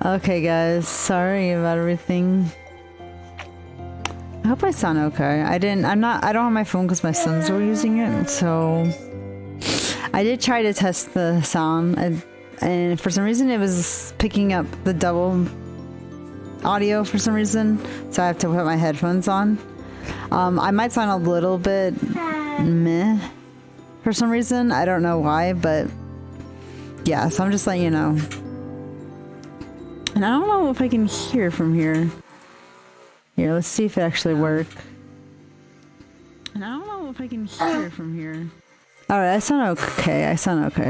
Okay, guys, sorry about everything. I hope I sound okay. I don't have my phone because my sons were using it, so I did try to test the sound, and for some reason it was picking up the double audio for some reason, so I have to put my headphones on. I might sound a little bit meh for some reason. I don't know why, but yeah, so I'm just letting you know. And I don't know if I can hear from here. Here, let's see if it actually works. And I don't know if I can hear from here. Alright, I sound okay.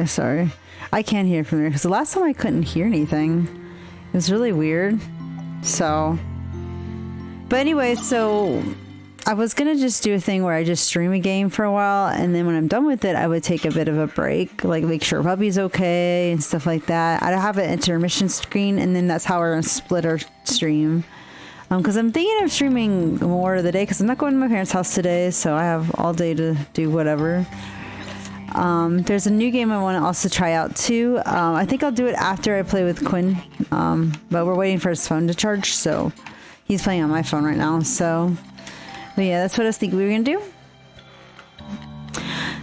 Sorry. I can't hear from here because the last time I couldn't hear anything. It was really weird. So. But anyway, so I was gonna just do a thing where I just stream a game for a while, and then when I'm done with it, I would take a bit of a break, like make sure Puppy's okay and stuff like that. I'd have an intermission screen, and then that's how we're gonna split our stream. Because I'm thinking of streaming more of the day, because I'm not going to my parents' house today, so I have all day to do whatever. There's a new game I want to also try out too. I think I'll do it after I play with Quinn, but we're waiting for his phone to charge, so he's playing on my phone right now. So, but yeah, that's what I was thinking we were gonna do.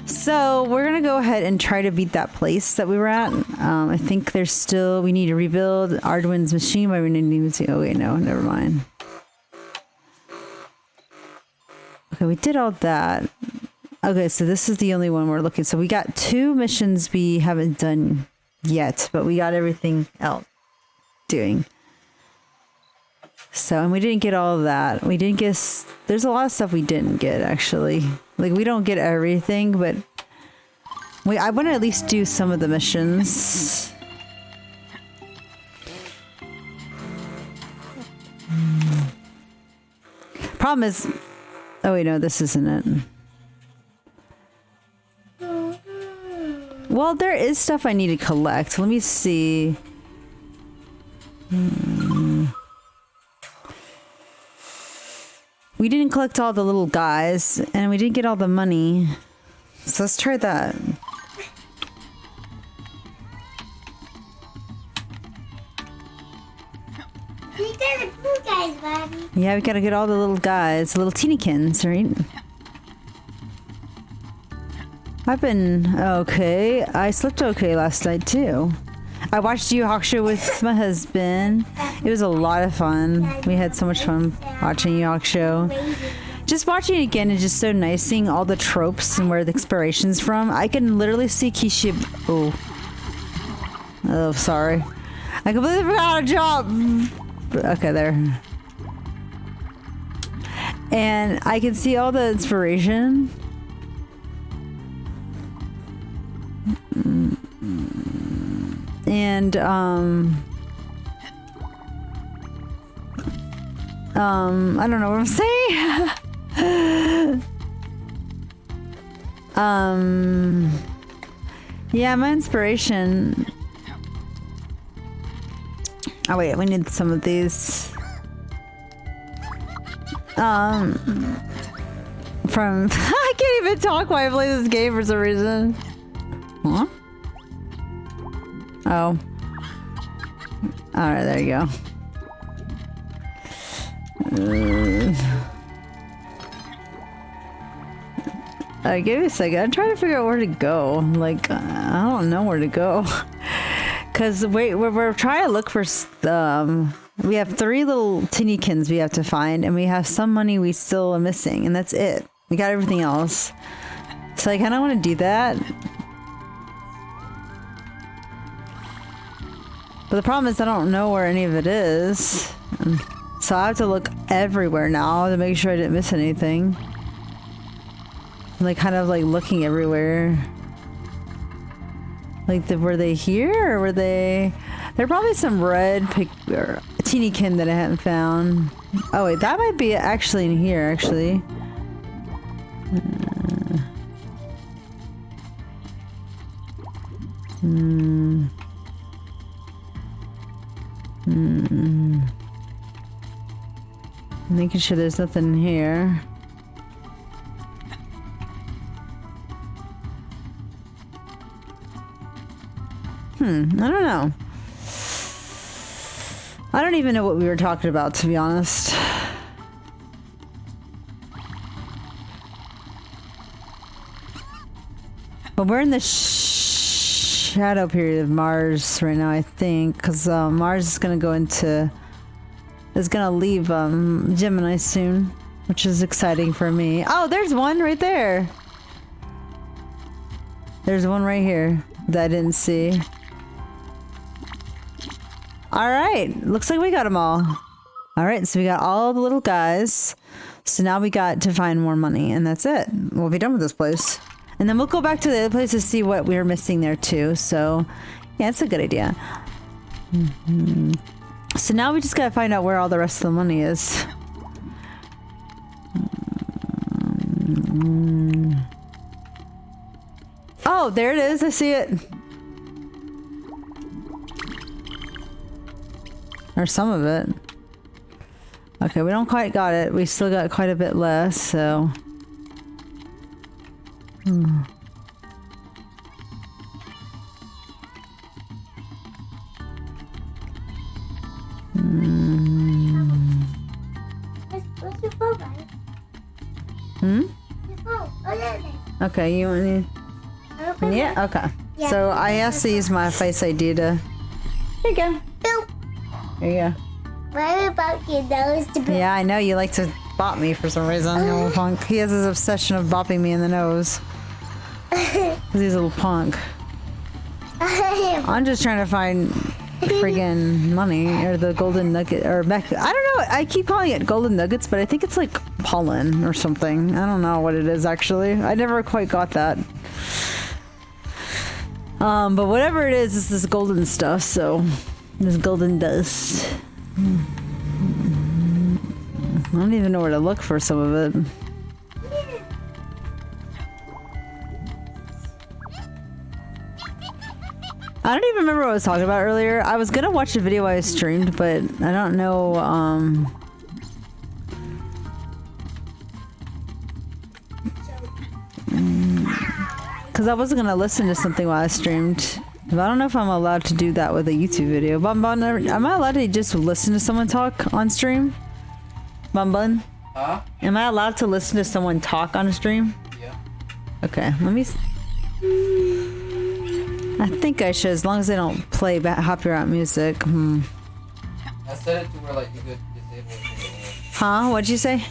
So we're gonna go ahead and try to beat that place that we were at. I think there's still, we need to rebuild Arduin's machine, but we didn't even see. Oh wait, no, never mind. Okay, we did all that. Okay, so this is the only one we're looking. So we got 2 missions we haven't done yet, but we got everything else doing. So, and we didn't get all of that. We didn't get, there's a lot of stuff we didn't get actually. Like we don't get everything, but I want to at least do some of the missions. Problem is, oh wait, no, this isn't it. Well, there is stuff I need to collect. Let me see. We didn't collect all the little guys, and we didn't get all the money. So let's try that. We got the blue guys, Bobby. Yeah, we gotta get all the little guys, the little Tinykins, right? I've been okay. I slept okay last night too. I watched Yu Hakusho with my husband. It was a lot of fun. We had so much fun watching Yu Hakusho. Just watching it again is just so nice, seeing all the tropes and where the inspiration's from. I can literally see Kishi. Oh, sorry. I completely forgot how to jump. Okay, there. And I can see all the inspiration. And I don't know what I'm saying. Yeah, my inspiration. Oh wait, we need some of these. From I can't even talk while I play this game for some reason. Huh? Oh. Alright, there you go. Give me a second. I'm trying to figure out where to go. Like, I don't know where to go. Because we're trying to look for... we have 3 little Tinykins we have to find, and we have some money we still are missing, and that's it. We got everything else. So I kind of want to do that. But the problem is I don't know where any of it is. So I have to look everywhere now to make sure I didn't miss anything. I'm like kind of like looking everywhere. Like, were they here or were they... There are probably some red Tinykin that I haven't found. Oh wait, that might be actually in here, actually. Making sure there's nothing here. I don't know. I don't even know what we were talking about, to be honest. But we're in the shadow period of Mars right now, I think, because Mars is going to go into... is going to leave Gemini soon, which is exciting for me. Oh, there's one right there. There's one right here that I didn't see. All right, looks like we got them all. All right, so we got all the little guys. So now we got to find more money, and that's it. We'll be done with this place. And then we'll go back to the other place to see what we were missing there too. So, yeah, it's a good idea. So now we just gotta find out where all the rest of the money is. Oh, there it is. I see it. Or some of it. Okay, we don't quite got it. We still got quite a bit less, so... What's your phone, buddy? Your phone. Oh, there it is. Okay, you want to... Yeah, okay. Yeah. So I have to use my Face ID to... Here you go. Boop. Here you go. What about your nose to be? Yeah, I know you like to bop me for some reason, you little punk. He has his obsession of bopping me in the nose. Because he's a little punk. I'm just trying to find friggin' money, or the golden nugget, or I don't know, I keep calling it golden nuggets, but I think it's like pollen or something. I don't know what it is actually. I never quite got that. But whatever it is, it's this golden stuff, so this golden dust. I don't even know where to look for some of it. I don't even remember what I was talking about earlier. I was gonna watch the video I streamed, but I don't know, because I wasn't gonna listen to something while I streamed. But I don't know if I'm allowed to do that with a YouTube video. Am I allowed to just listen to someone talk on stream? Bun? Huh? Am I allowed to listen to someone talk on a stream? Yeah. Okay, let me... I think I should, as long as they don't play copyright music. I set it to where like you could disable it. Huh? What'd you say?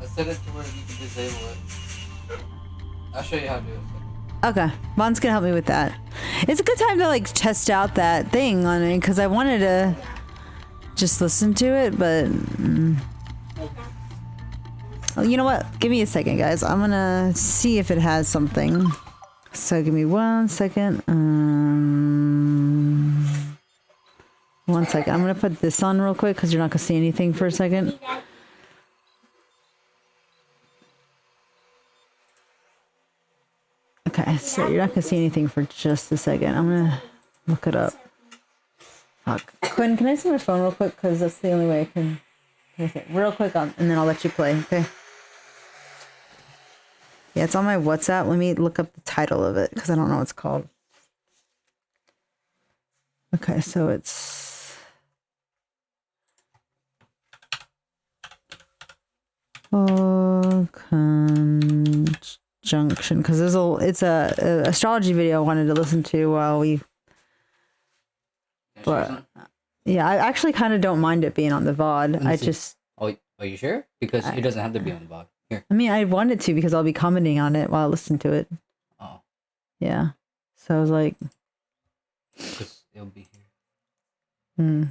I set it to where you could disable it. I'll show you how to do it. Okay, Von's gonna help me with that. It's a good time to like test out that thing on it, because I wanted to just listen to it, but you know what? Give me a second, guys. I'm gonna see if it has something. So give me 1 second. 1 second. I'm gonna put this on real quick because you're not gonna see anything for a second. Okay, so you're not gonna see anything for just a second. I'm gonna look it up. Fuck. Quinn, can I see my phone real quick? Because that's the only way I can. Real quick on, and then I'll let you play. Okay. Yeah, it's on my WhatsApp. Let me look up the title of it because I don't know what it's called. Okay, so it's conjunction, because it's a astrology video I wanted to listen to while we. But yeah, I actually kind of don't mind it being on the VOD. I just. Oh, are you sure? Because it doesn't have to be on the VOD. Here. I mean, I wanted to because I'll be commenting on it while I listen to it. Oh. Yeah. So I was like. Because it'll be here. You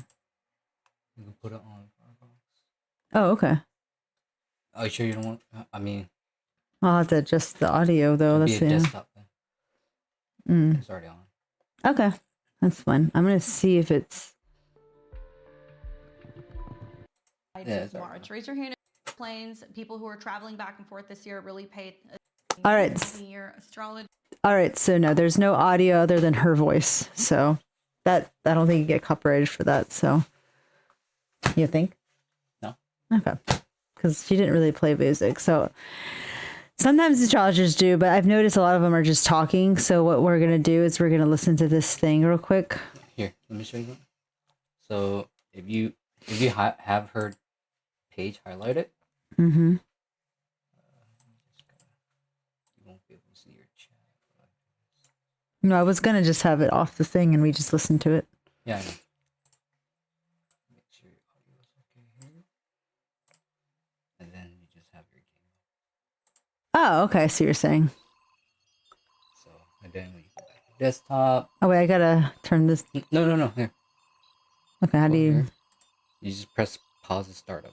can put it on Firefox. Oh, okay. Are you sure you don't want? I mean. I'll have to adjust the audio though. Let's see. Desktop then. It's already on. Okay, that's fine. I'm gonna see if it's. Yeah, March. Raise your hand. Planes. People who are traveling back and forth this year really paid. All right. Astrology. All right. So no, there's no audio other than her voice. So that I don't think you get copyrighted for that. So you think? No. Okay. Because she didn't really play music. So sometimes astrologers do, but I've noticed a lot of them are just talking. So what we're gonna do is we're gonna listen to this thing real quick. Here, let me show you. So if you have her page highlighted, Mm-hmm. you won't be able to see your chat. No, I was gonna just have it off the thing and we just listen to it. Yeah, I know. Make sure your audio is okay here, and then you just have your game. Oh, okay. I see what you're saying. So and then when you go back to desktop. Oh wait, I gotta turn this. No. Here. Okay, how do you? Here. You just press pause and start up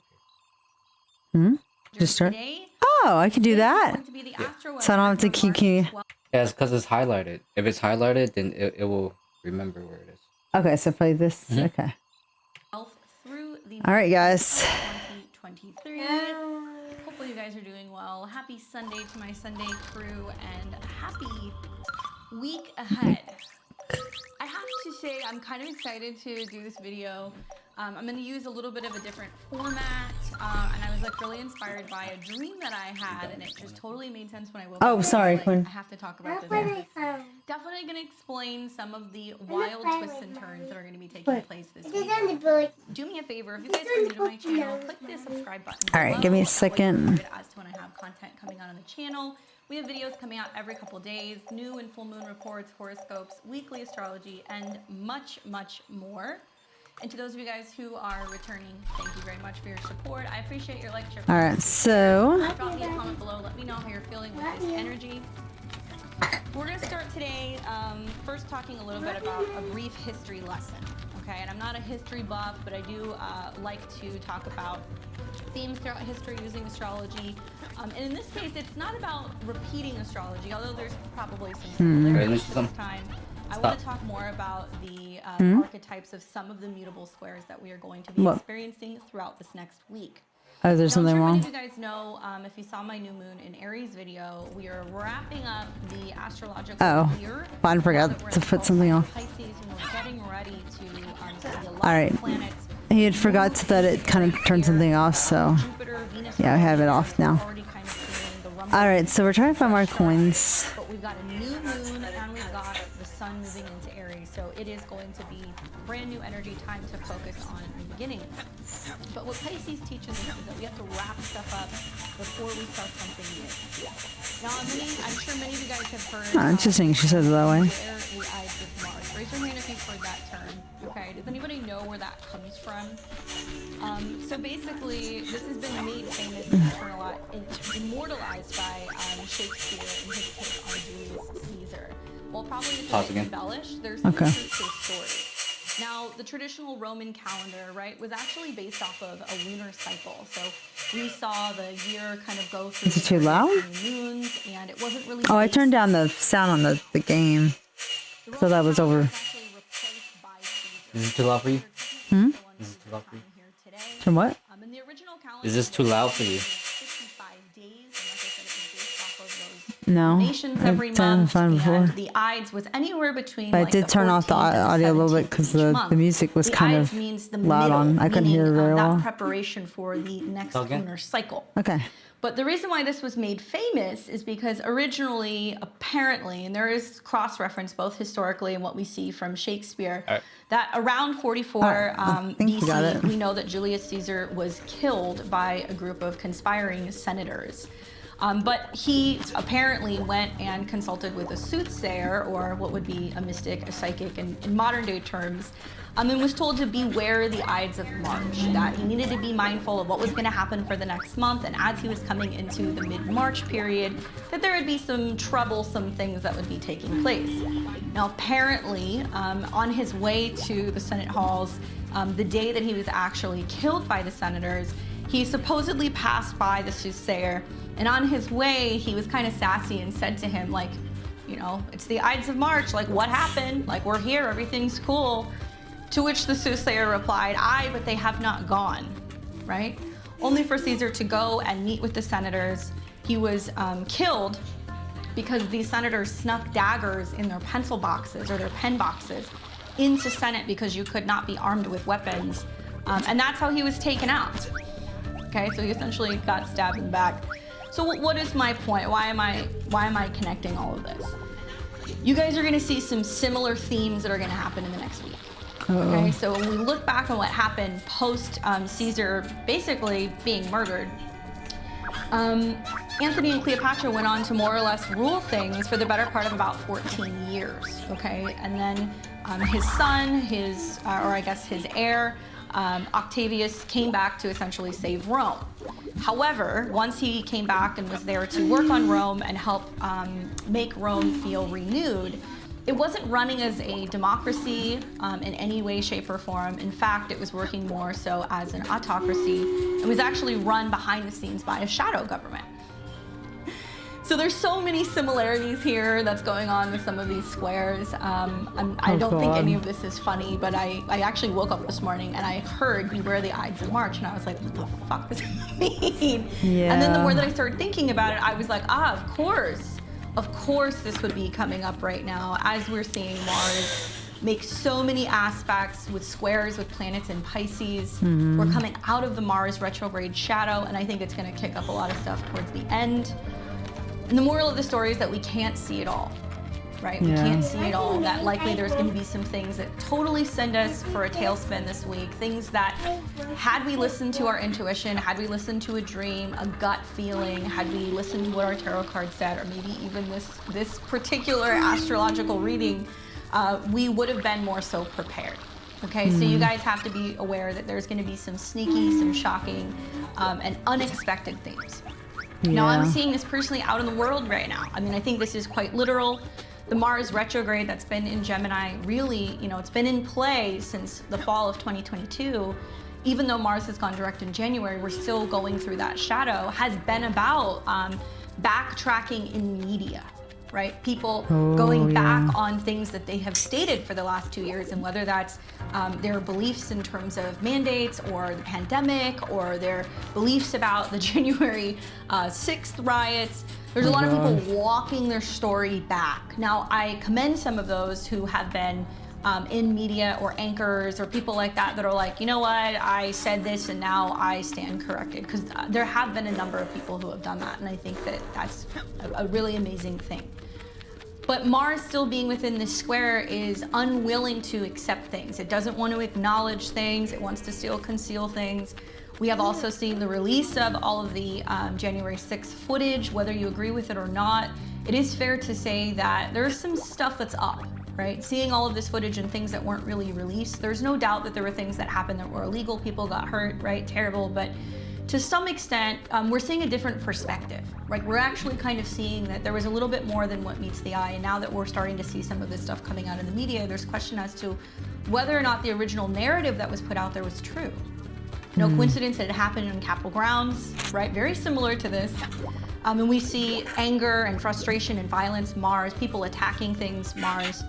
here. Just start. Today Oh, I can do is that. going to be the astro So I don't have to webinar keep. for March Yeah, it's because it's highlighted. If it's highlighted, then it will remember where it is. Okay, so play this. Mhm. Okay. 12th through the All right, guys. 2023. Hopefully you guys are doing well. Happy Sunday to my Sunday crew and happy week ahead. I have to say I'm kind of excited to do this video. I'm going to use a little bit of a different format, and I was like really inspired by a dream that I had, and it just totally made sense when I woke up. Oh, sorry, Like, Quinn. I have to talk about That's this. what I found. Definitely going to explain some of the wild twists and turns that are going to be taking What? place this It week. is on the board. Do me a favor, if you guys are new to my channel, click the subscribe button. All right, below. give me a That way you're second. notified as to when I have content coming out on the channel. We have videos coming out every couple days, new and full moon reports, horoscopes, weekly astrology, and much, much more. And to those of you guys who are returning, thank you very much for your support. I appreciate your like, share. All right, so Drop me a comment below. Let me know how you're feeling with this energy. We're going to start today first talking a little bit about a brief history lesson. Okay, and I'm not a history buff, but I do like to talk about themes throughout history using astrology. And in this case, it's not about repeating astrology, although there's probably some similarities to this time. I want to talk more about the archetypes of some of the mutable squares that we are going to be What? experiencing throughout this next week. oh, there's Now, I'm something sure many wrong. of you guys know, if you saw my new moon in Aries video, we are wrapping up the astrological Oh, year. I Now forgot that we're to in put something full off. Pisces, and we're getting ready to see a lot All right. of planets. He had forgot that it kind of turned something off, so Jupiter, Venus, yeah, I have it off now. we're already kind of feeling the rumble. all right. So we're trying to find more coins. But we've got a new moon and we've got the sun moving into Aries. So it is going to be brand new energy, time to focus on new beginnings. But what Pisces teaches us is that we have to wrap stuff up before we start something new. Now, I'm sure many of you guys have heard. Oh, interesting. She says it that way. Where the eyes of Mars. Raise your hand if you've heard that term. Okay. Does anybody know where that comes from? So basically, this has been made famous and immortalized by Shakespeare in his take on Julius Caesar. Well, probably it's a Pause bit again. embellished. There's some Okay. truth to the story. Now, the traditional Roman calendar, right, was actually based off of a lunar cycle. So we saw the year kind of go through. Is it too the loud? moons, and it wasn't really. Oh, I based- turned down the sound on the game. the so that Roman was calendar over. was actually replaced by Caesar. Is this too loud for you? This is too loud for you? From what? In the original calendar, Is this too loud for you? 55 days, and like I said, it was based off of those No. nations I've every done month, fine before. and the Ides was anywhere between. But I like did the turn off the 14th and audio a little bit 17th because each the month. music was The kind Ides of means the loud middle, on. I couldn't hear meaning, very that well. preparation for the next Okay. lunar cycle. Okay. But the reason why this was made famous is because originally, apparently, and there is cross-reference both historically and what we see from Shakespeare, All right. that around 44 I think you got BC, it. we know that Julius Caesar was killed by a group of conspiring senators. But he apparently went and consulted with a soothsayer, or what would be a mystic, a psychic in modern day terms, and was told to beware the Ides of March, that he needed to be mindful of what was going to happen for the next month, and as he was coming into the mid-March period, that there would be some troublesome things that would be taking place. Now, apparently, on his way to the Senate halls, the day that he was actually killed by the senators, he supposedly passed by the soothsayer, and on his way, he was kind of sassy and said to him, like, you know, it's the Ides of March, like, what happened? Like, we're here, everything's cool. To which the soothsayer replied, aye, but they have not gone, right? Only for Caesar to go and meet with the senators. He was killed because these senators snuck daggers in their pencil boxes or their pen boxes into Senate because you could not be armed with weapons. And that's how he was taken out. Okay, so he essentially got stabbed in the back. So what is my point? Why am I connecting all of this? You guys are gonna see some similar themes that are gonna happen in the next week. Okay, so when we look back on what happened post Caesar basically being murdered, Anthony and Cleopatra went on to more or less rule things for the better part of about 14 years, okay? And then his son, or I guess his heir, Octavius, came back to essentially save Rome. However, once he came back and was there to work on Rome and help make Rome feel renewed, it wasn't running as a democracy in any way, shape, or form. In fact, it was working more so as an autocracy. It was actually run behind the scenes by a shadow government. So there's so many similarities here that's going on with some of these squares. I don't think any of this is funny, but I actually woke up this morning and I heard Beware the Ides of March, and I was like, what the fuck does it mean? Yeah. And then the more that I started thinking about it, I was like, of course this would be coming up right now as we're seeing Mars make so many aspects with squares with planets in Pisces. We're coming out of the Mars retrograde shadow, and I think it's going to kick up a lot of stuff towards the end. And the moral of the story is that we can't see it all, right? We can't see it all. That likely there's going to be some things that totally send us for a tailspin this week. Things that, had we listened to our intuition, had we listened to a dream, a gut feeling, had we listened to what our tarot card said, or maybe even this particular astrological reading, we would have been more so prepared. Okay, so you guys have to be aware that there's going to be some sneaky, some shocking, and unexpected things. Now, I'm seeing this personally out in the world right now. I mean, I think this is quite literal. The Mars retrograde that's been in Gemini really, it's been in play since the fall of 2022. Even though Mars has gone direct in January, we're still going through that shadow, has been about backtracking in media, right? People going back on things that they have stated for the last 2 years, and whether that's their beliefs in terms of mandates or the pandemic, or their beliefs about the January 6th riots. There's a lot of people walking their story back. Now, I commend some of those who have been in media or anchors or people like that are like, you know what, I said this and now I stand corrected. Because there have been a number of people who have done that, and I think that that's a really amazing thing. But Mars still being within this square is unwilling to accept things. It doesn't want to acknowledge things. It wants to still conceal things. We have also seen the release of all of the January 6th footage, whether you agree with it or not. It is fair to say that there's some stuff that's up, right? Seeing all of this footage and things that weren't really released, there's no doubt that there were things that happened that were illegal. People got hurt, right? Terrible. But to some extent, we're seeing a different perspective, right? We're actually kind of seeing that there was a little bit more than what meets the eye. And now that we're starting to see some of this stuff coming out in the media, there's question as to whether or not the original narrative that was put out there was true. No coincidence that it happened in Capitol grounds, right? Very similar to this. And we see anger and frustration and violence, Mars, people attacking things, Mars,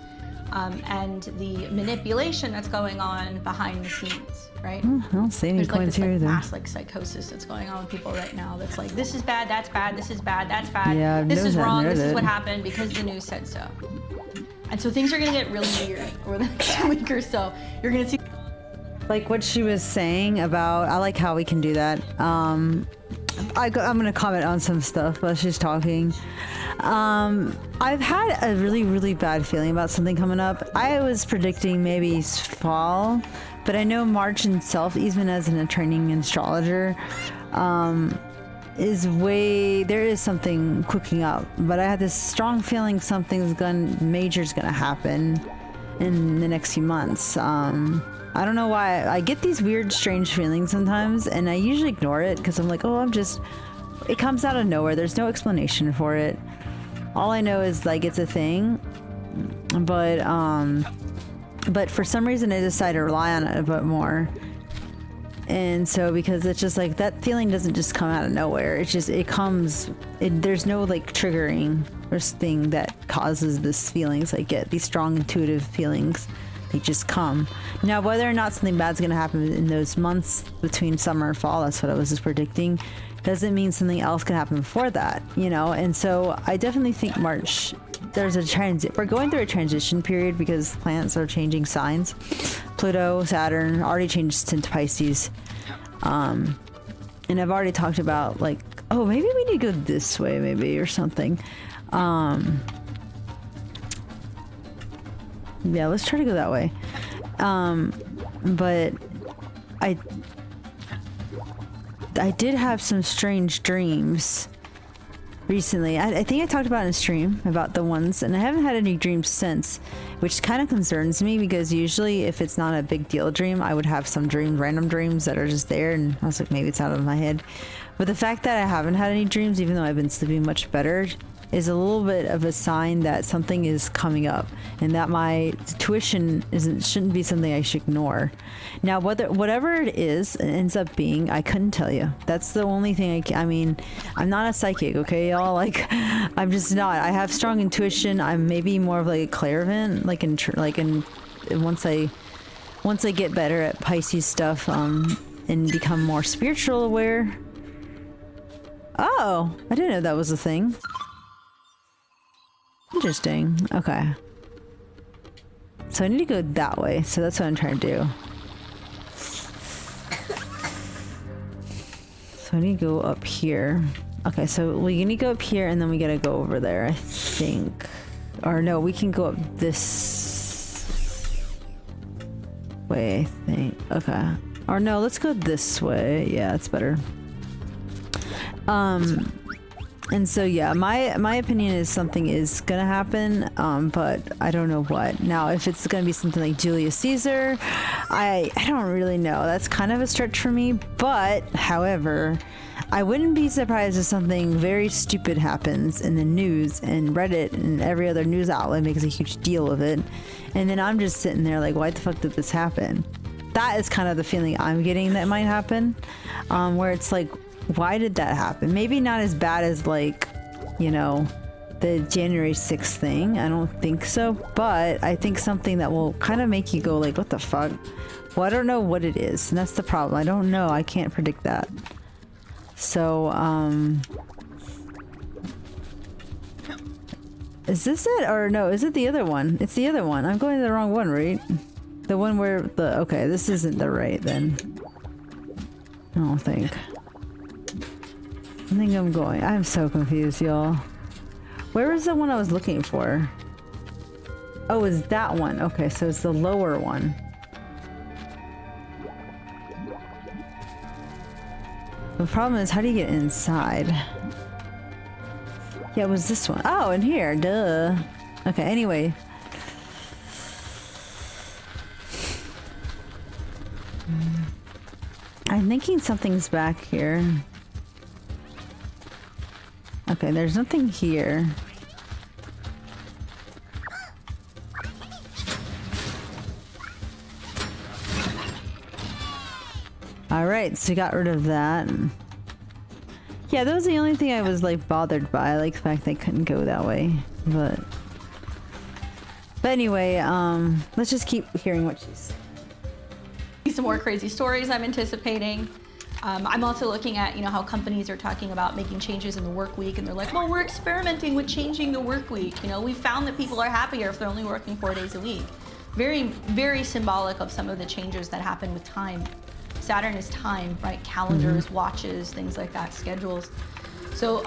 and the manipulation that's going on behind the scenes, right? I don't see any coins here either. Mass psychosis that's going on with people right now. That's like, this is bad, that's bad, this is bad, that's bad. Yeah, I've this is noticed that wrong, this is narrative. what happened because the news said so. And so things are going to get really weird over the next week or so. You're going to see. Like what she was saying about, I like how we can do that. I'm going to comment on some stuff while she's talking. I've had a really, really bad feeling about something coming up. I was predicting maybe fall, but I know March itself, even as a training astrologer, there is something cooking up. But I had this strong feeling major's gonna happen in the next few months. I don't know why I get these weird, strange feelings sometimes, and I usually ignore it because I'm like, it comes out of nowhere. There's no explanation for it. All I know is like it's a thing, but for some reason I decided to rely on it a bit more. And so because it's just like that feeling doesn't just come out of nowhere. There's no like triggering or thing that causes this feelings I get, these strong intuitive feelings. They just come. Now, whether or not something bad's going to happen in those months between summer and fall, that's what I was just predicting, doesn't mean something else can happen before that, And so I definitely think March, we're going through a transition period because planets are changing signs. Pluto, Saturn already changed into Pisces. And I've already talked about like, maybe we need to go this way, maybe, or something. Yeah, let's try to go that way. but I did have some strange dreams recently. I think I talked about in a stream about the ones, and I haven't had any dreams since, which kind of concerns me because usually if it's not a big deal dream, I would have some random dreams that are just there, and I was like, maybe it's out of my head. But the fact that I haven't had any dreams, even though I've been sleeping much better, is a little bit of a sign that something is coming up and that my tuition shouldn't be something I should ignore. Now, whatever it is, it ends up being, I couldn't tell you. That's the only thing I mean, I'm not a psychic, okay, y'all? Like, I'm just not. I have strong intuition. I'm maybe more of like a clairvoyant, once I get better at Pisces stuff, and become more spiritual aware. Oh, I didn't know that was a thing. Interesting. Okay. So I need to go that way. So that's what I'm trying to do. So I need to go up here. Okay, so we need to go up here and then we gotta go over there, I think. Or no, we can go up this way, I think. Okay. Or no, let's go this way. Yeah, it's better. And so yeah, my opinion is something is gonna happen, but I don't know what. Now, if it's gonna be something like Julius Caesar, I don't really know. That's kind of a stretch for me, but however, I wouldn't be surprised if something very stupid happens in the news and Reddit and every other news outlet makes a huge deal of it, and then I'm just sitting there like, why the fuck did this happen? That is kind of the feeling I'm getting that might happen, where it's like, why did that happen? Maybe not as bad as, like, you know, the January 6th thing. I don't think so. But I think something that will kind of make you go like, what the fuck? Well, I don't know what it is. And that's the problem. I don't know. I can't predict that. So, is this it? Or no, is it the other one? It's the other one. I'm going to the wrong one, right? The one where the... Okay, this isn't the right then. I don't think. I think I'm going. I'm so confused, y'all. Where was the one I was looking for? Oh, it's that one. Okay, so it's the lower one. The problem is, how do you get inside? Yeah, it was this one. Oh, in here. Duh. Okay, anyway. I'm thinking something's back here. Okay, there's nothing here. Alright, so we got rid of that. Yeah, that was the only thing I was like bothered by, like the fact they couldn't go that way. But anyway, let's just keep hearing what she's saying. Some more crazy stories I'm anticipating. I'm also looking at, how companies are talking about making changes in the work week, and they're like, well, we're experimenting with changing the work week. We found that people are happier if they're only working 4 days a week. Very, very symbolic of some of the changes that happen with time. Saturn is time, right? Calendars, watches, things like that, schedules. So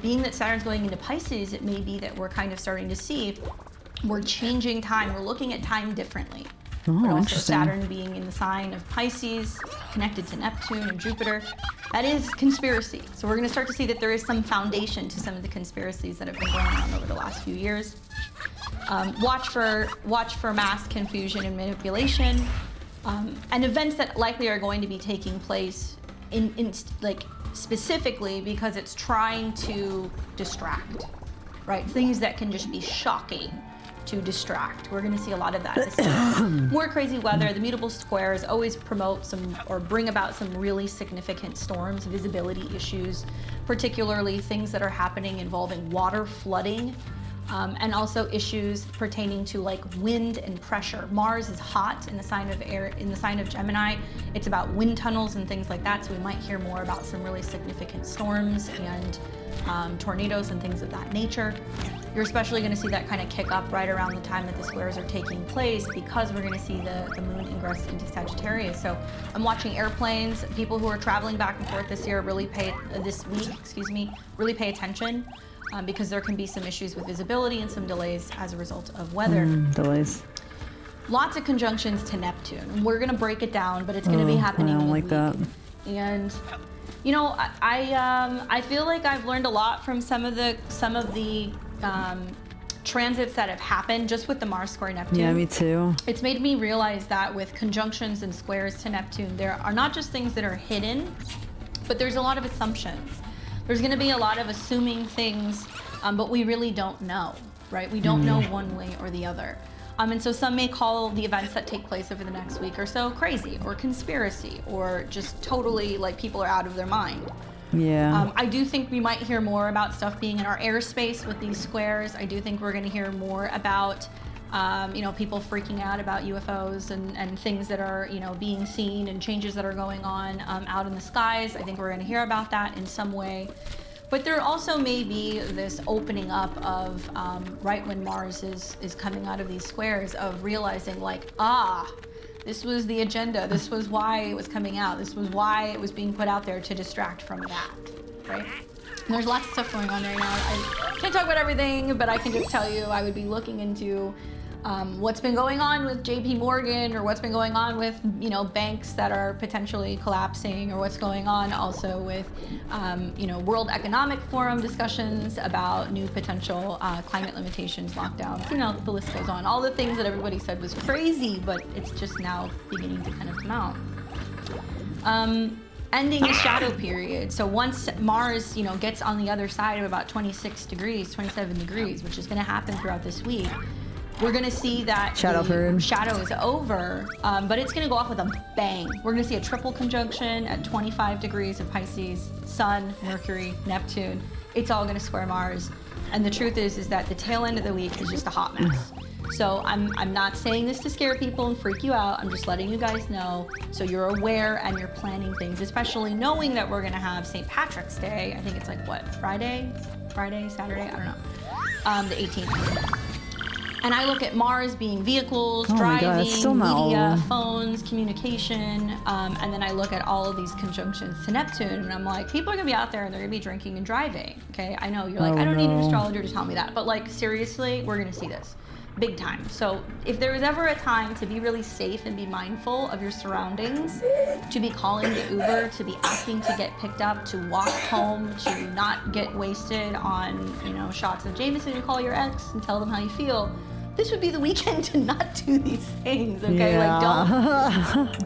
being that Saturn's going into Pisces, it may be that we're kind of starting to see we're changing time. We're looking at time differently. Oh, but also interesting. Saturn being in the sign of Pisces, connected to Neptune and Jupiter, that is conspiracy. So we're going to start to see that there is some foundation to some of the conspiracies that have been going on over the last few years. Watch for mass confusion and manipulation, and events that likely are going to be taking place in specifically because it's trying to distract, right? Things that can just be shocking to distract. We're going to see a lot of that this year. More crazy weather. The mutable squares always promote some or bring about some really significant storms, visibility issues, particularly things that are happening involving water flooding, and also issues pertaining to like wind and pressure. Mars is hot in the sign of air, in the sign of Gemini. It's about wind tunnels and things like that. So we might hear more about some really significant storms and tornadoes and things of that nature. You're especially going to see that kind of kick up right around the time that the squares are taking place, because we're going to see the moon ingress into Sagittarius. So I'm watching airplanes. People who are traveling back and forth this year really pay attention, because there can be some issues with visibility and some delays as a result of weather. Delays. lots of conjunctions to Neptune. We're gonna break it down, but it's gonna be happening. I don't like that. And you know, I feel like I've learned a lot from some of the transits that have happened just with the Mars square Neptune. Yeah, me too. It's made me realize that with conjunctions and squares to Neptune, there are not just things that are hidden, but there's a lot of assumptions. There's going to be a lot of assuming things, but we really don't know, right? We don't know one way or the other. And so some may call the events that take place over the next week or so crazy or conspiracy or just totally like people are out of their mind. Yeah. I do think we might hear more about stuff being in our airspace with these squares. I do think we're going to hear more about, you know, people freaking out about UFOs and things that are, you know, being seen and changes that are going on out in the skies. I think we're going to hear about that in some way. But there also may be this opening up of, right when Mars is coming out of these squares, of realizing like, this was the agenda. This was why it was coming out. This was why it was being put out there to distract from that, right? And there's lots of stuff going on right now. I can't talk about everything, but I can just tell you I would be looking into what's been going on with JP Morgan, or what's been going on with, you know, banks that are potentially collapsing, or what's going on also with, you know, World Economic Forum discussions about new potential climate limitations, lockdowns, you know, the list goes on. All the things that everybody said was crazy, but it's just now beginning to kind of come out. Ending a shadow period. So once Mars, you know, gets on the other side of about 26 degrees, 27 degrees, which is going to happen throughout this week, we're going to see that Shadow period. Shadow is over, but it's going to go off with a bang. We're going to see a triple conjunction at 25 degrees of Pisces, Sun, Mercury, Neptune. It's all going to square Mars. And the truth is that the tail end of the week is just a hot mess. So I'm not saying this to scare people and freak you out. I'm just letting you guys know so you're aware and you're planning things, especially knowing that we're going to have St. Patrick's Day. I think it's like, what, Friday, Saturday? I don't know. The 18th. And I look at Mars being vehicles, driving, media, phones, communication, and then I look at all of these conjunctions to Neptune, and I'm like, people are gonna be out there and they're gonna be drinking and driving, okay? I know, you're like, I don't need an astrologer to tell me that, but like, seriously, we're gonna see this, big time. So if there was ever a time to be really safe and be mindful of your surroundings, to be calling the Uber, to be asking to get picked up, to walk home, to not get wasted on, you know, shots of Jameson, to call your ex and tell them how you feel, this would be the weekend to not do these things, okay? Yeah. Like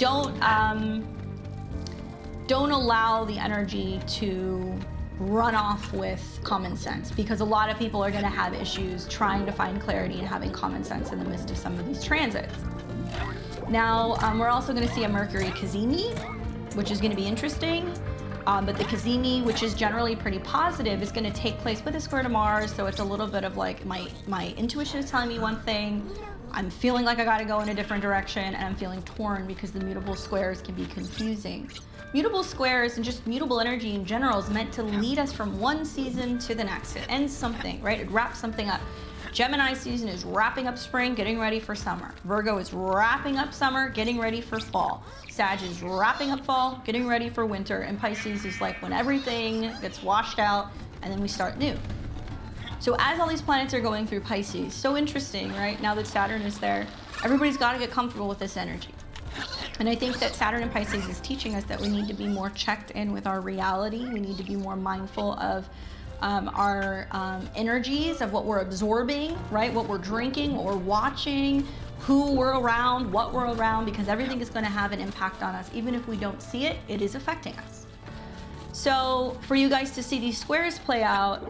don't allow the energy to run off with common sense, because a lot of people are going to have issues trying to find clarity and having common sense in the midst of some of these transits. Now, we're also going to see a Mercury Cazimi, which is going to be interesting. But the Cazimi, which is generally pretty positive, is going to take place with a square to Mars, so it's a little bit of like my intuition is telling me one thing, I'm feeling like I got to go in a different direction, and I'm feeling torn because the mutable squares can be confusing. Mutable squares and just mutable energy in general is meant to lead us from one season to the next. It ends something, right? It wraps something up. Gemini season is wrapping up spring, getting ready for summer. Virgo is wrapping up summer, getting ready for fall. Sag is wrapping up fall, getting ready for winter. And Pisces is like when everything gets washed out and then we start new. So as all these planets are going through Pisces, so interesting, right? Now that Saturn is there, everybody's got to get comfortable with this energy. And I think that Saturn in Pisces is teaching us that we need to be more checked in with our reality. We need to be more mindful of our energies, of what we're absorbing, right? What we're drinking, what we're watching, who we're around, what we're around, because everything is going to have an impact on us. Even if we don't see it, it is affecting us. So for you guys to see these squares play out,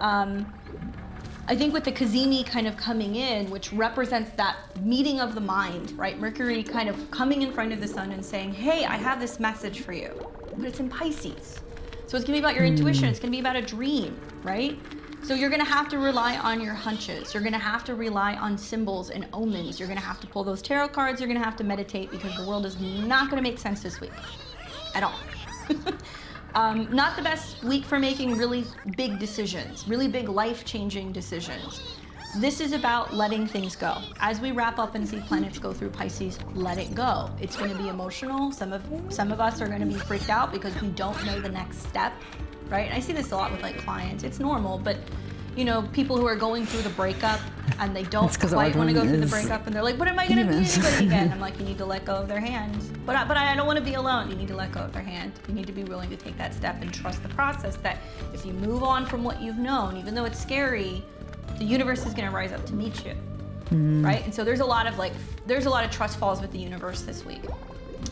I think with the Cazimi kind of coming in, which represents that meeting of the mind, right? Mercury kind of coming in front of the sun and saying, hey, I have this message for you, but it's in Pisces. So it's gonna be about your intuition, it's gonna be about a dream, right? So you're gonna have to rely on your hunches. You're gonna have to rely on symbols and omens. You're gonna have to pull those tarot cards. You're gonna have to meditate, because the world is not gonna make sense this week at all. Not the best week for making really big decisions, really big life-changing decisions. This is about letting things go. As we wrap up and see planets go through Pisces, let it go. It's going to be emotional. Some of us are going to be freaked out because we don't know the next step, right? And I see this a lot with like clients. It's normal, but you know, people who are going through the breakup and they don't That's 'cause quite want to go Audrey through the is breakup, and they're like, but am I going to be famous. anybody again? I'm like, you need to let go of their hand. But I don't want to be alone. You need to let go of their hand. You need to be willing to take that step and trust the process, that if you move on from what you've known, even though it's scary, the universe is going to rise up to meet you. Right? And so there's a lot of trust falls with the universe this week.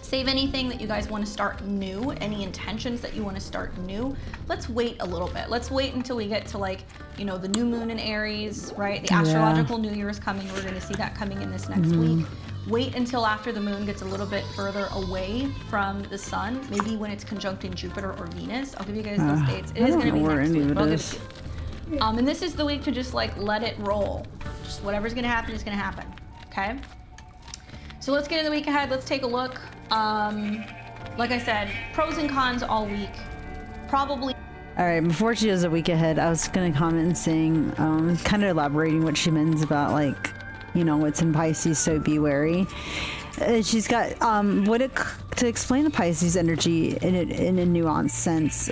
Save anything that you guys want to start new, any intentions that you want to start new. Let's wait a little bit. Let's wait until we get to, like, you know, the new moon in Aries, right? The astrological new year is coming. We're going to see that coming in this next week. Wait until after the moon gets a little bit further away from the sun, maybe when it's conjuncting Jupiter or Venus. I'll give you guys those dates. It is going to be next week, but I'll give it to you. And this is the week to just, like, let it roll. Just whatever's going to happen is going to happen, okay? So let's get in the week ahead. Let's take a look. Like I said, pros and cons all week. Probably. All right, before she does a week ahead, I was going to comment and saying, kind of elaborating what she means about, like, you know, what's in Pisces, so be wary. She's got, to explain the Pisces energy in a nuanced sense.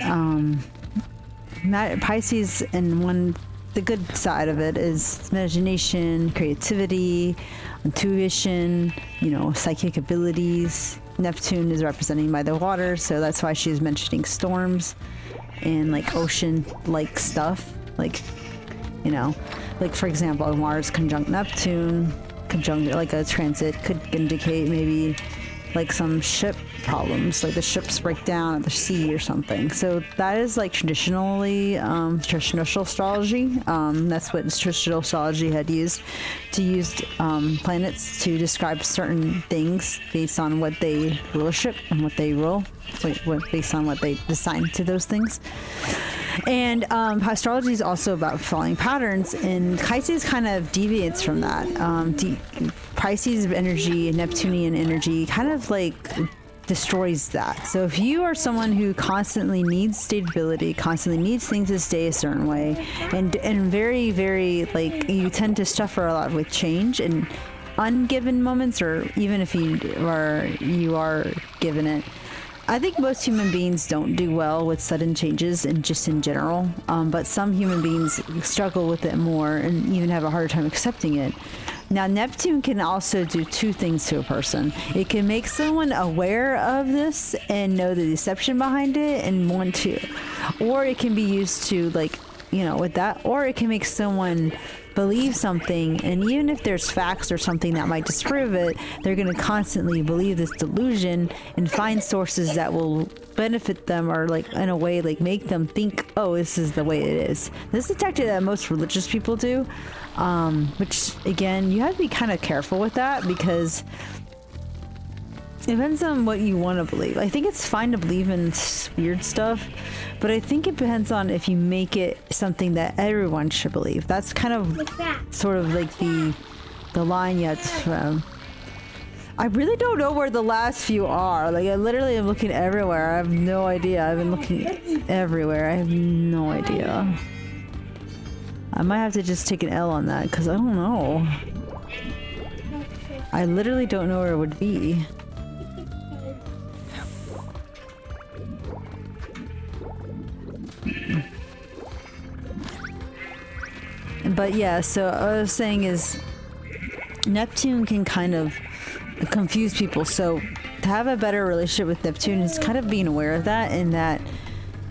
Pisces, and the good side of it is imagination, creativity, intuition, you know, psychic abilities. Neptune is representing by the water, so that's why she's mentioning storms and, like, ocean-like stuff. Like, you know, like, for example, Mars conjunct Neptune, like a transit could indicate maybe like some ship problems, like the ships break down at the sea or something. So that is, like, traditionally traditional astrology. That's what traditional astrology had used planets to describe certain things based on what they worship and what they rule, based on what they assign to those things. And astrology is also about following patterns, and Pisces kind of deviates from that. Pisces energy, Neptunian energy, kind of, like, destroys that. So if you are someone who constantly needs stability, constantly needs things to stay a certain way, and very, very, like, you tend to suffer a lot with change and ungiven moments, or even if you are given it. I think most human beings don't do well with sudden changes, and just in general, but some human beings struggle with it more and even have a harder time accepting it. Now, Neptune can also do two things to a person. It can make someone aware of this and know the deception behind it and want to, or it can be used to, like, you know, with that, or it can make someone believe something, and even if there's facts or something that might disprove it, they're going to constantly believe this delusion and find sources that will benefit them, or, like, in a way, like, make them think, oh, this is the way it is. This is a tactic that most religious people do, which, again, you have to be kind of careful with that, because it depends on what you want to believe. I think it's fine to believe in weird stuff, but I think it depends on if you make it something that everyone should believe. That's kind of sort of like the line you have to. I really don't know where the last few are. Like, I literally am looking everywhere. I have no idea. I've been looking everywhere. I have no idea. I might have to just take an L on that, because I don't know. I literally don't know where it would be. But yeah, so what I was saying is Neptune can kind of confuse people. So to have a better relationship with Neptune is kind of being aware of that, and that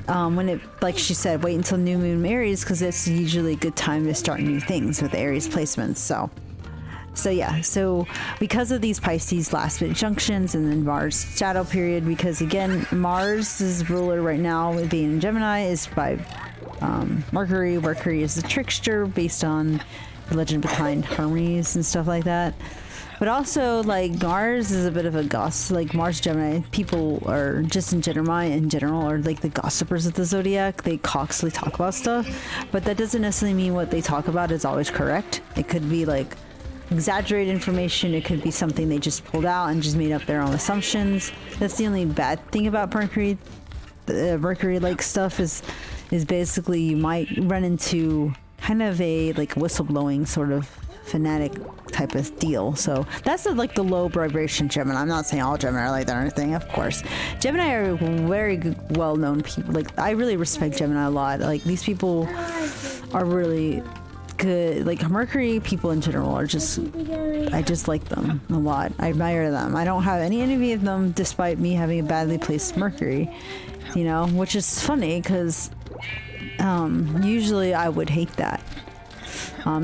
when it, like she said, wait until new moon Aries, because it's usually a good time to start new things with Aries placements. So yeah, so because of these Pisces last minute junctions, and then Mars shadow period, because again, Mars's ruler right now with being in Gemini is by Mercury. Mercury is a trickster based on the legend behind Hermes and stuff like that. But also, like, Mars is a bit of a gossip. Like, Mars Gemini, people are just in general are like the gossipers of the zodiac. They constantly talk about stuff, but that doesn't necessarily mean what they talk about is always correct. It could be like exaggerated information. It could be something they just pulled out and just made up their own assumptions. That's the only bad thing about Mercury. Mercury-like stuff is basically you might run into kind of a like whistleblowing sort of fanatic type of deal. So that's like the low vibration Gemini. I'm not saying all Gemini are like that or anything, of course. Gemini are very well-known people. Like, I really respect Gemini a lot. Like, these people are really good. Like Mercury people in general are just, I just like them a lot. I admire them. I don't have any envy of them despite me having a badly placed Mercury, you know, which is funny because usually I would hate that.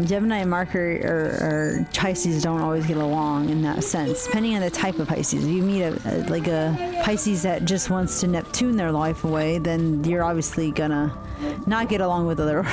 Gemini and Mercury or Pisces don't always get along in that sense, depending on the type of Pisces. If you meet a Pisces that just wants to Neptune their life away, then you're obviously gonna not get along with other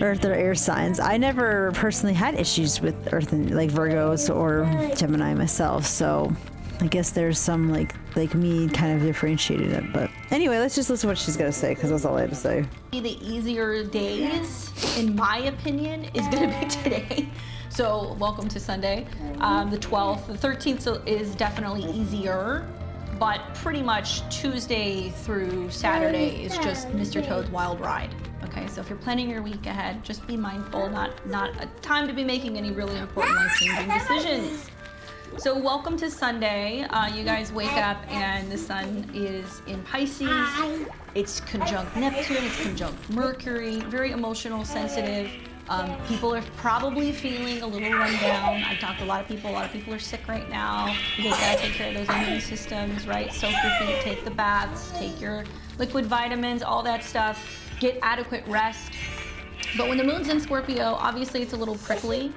Earth or air signs. I never personally had issues with Earth and like Virgos or Gemini myself, so I guess there's some like me kind of differentiated it. But anyway, let's just listen to what she's gonna say because that's all I have to say. The easier days, in my opinion, is going to be today. So welcome to Sunday, the 12th. The 13th is definitely easier, but pretty much Tuesday through Saturday is just Mr. Toad's wild ride. Okay, so if you're planning your week ahead, just be mindful, not a time to be making any really important life-changing decisions. So welcome to Sunday. You guys wake up and the sun is in Pisces. It's conjunct Neptune, it's conjunct Mercury, very emotional, sensitive. People are probably feeling a little run down. I've talked to a lot of people are sick right now. You guys gotta take care of those immune systems, right? Soak your feet, take the baths, take your liquid vitamins, all that stuff. Get adequate rest. But when the moon's in Scorpio, obviously it's a little prickly.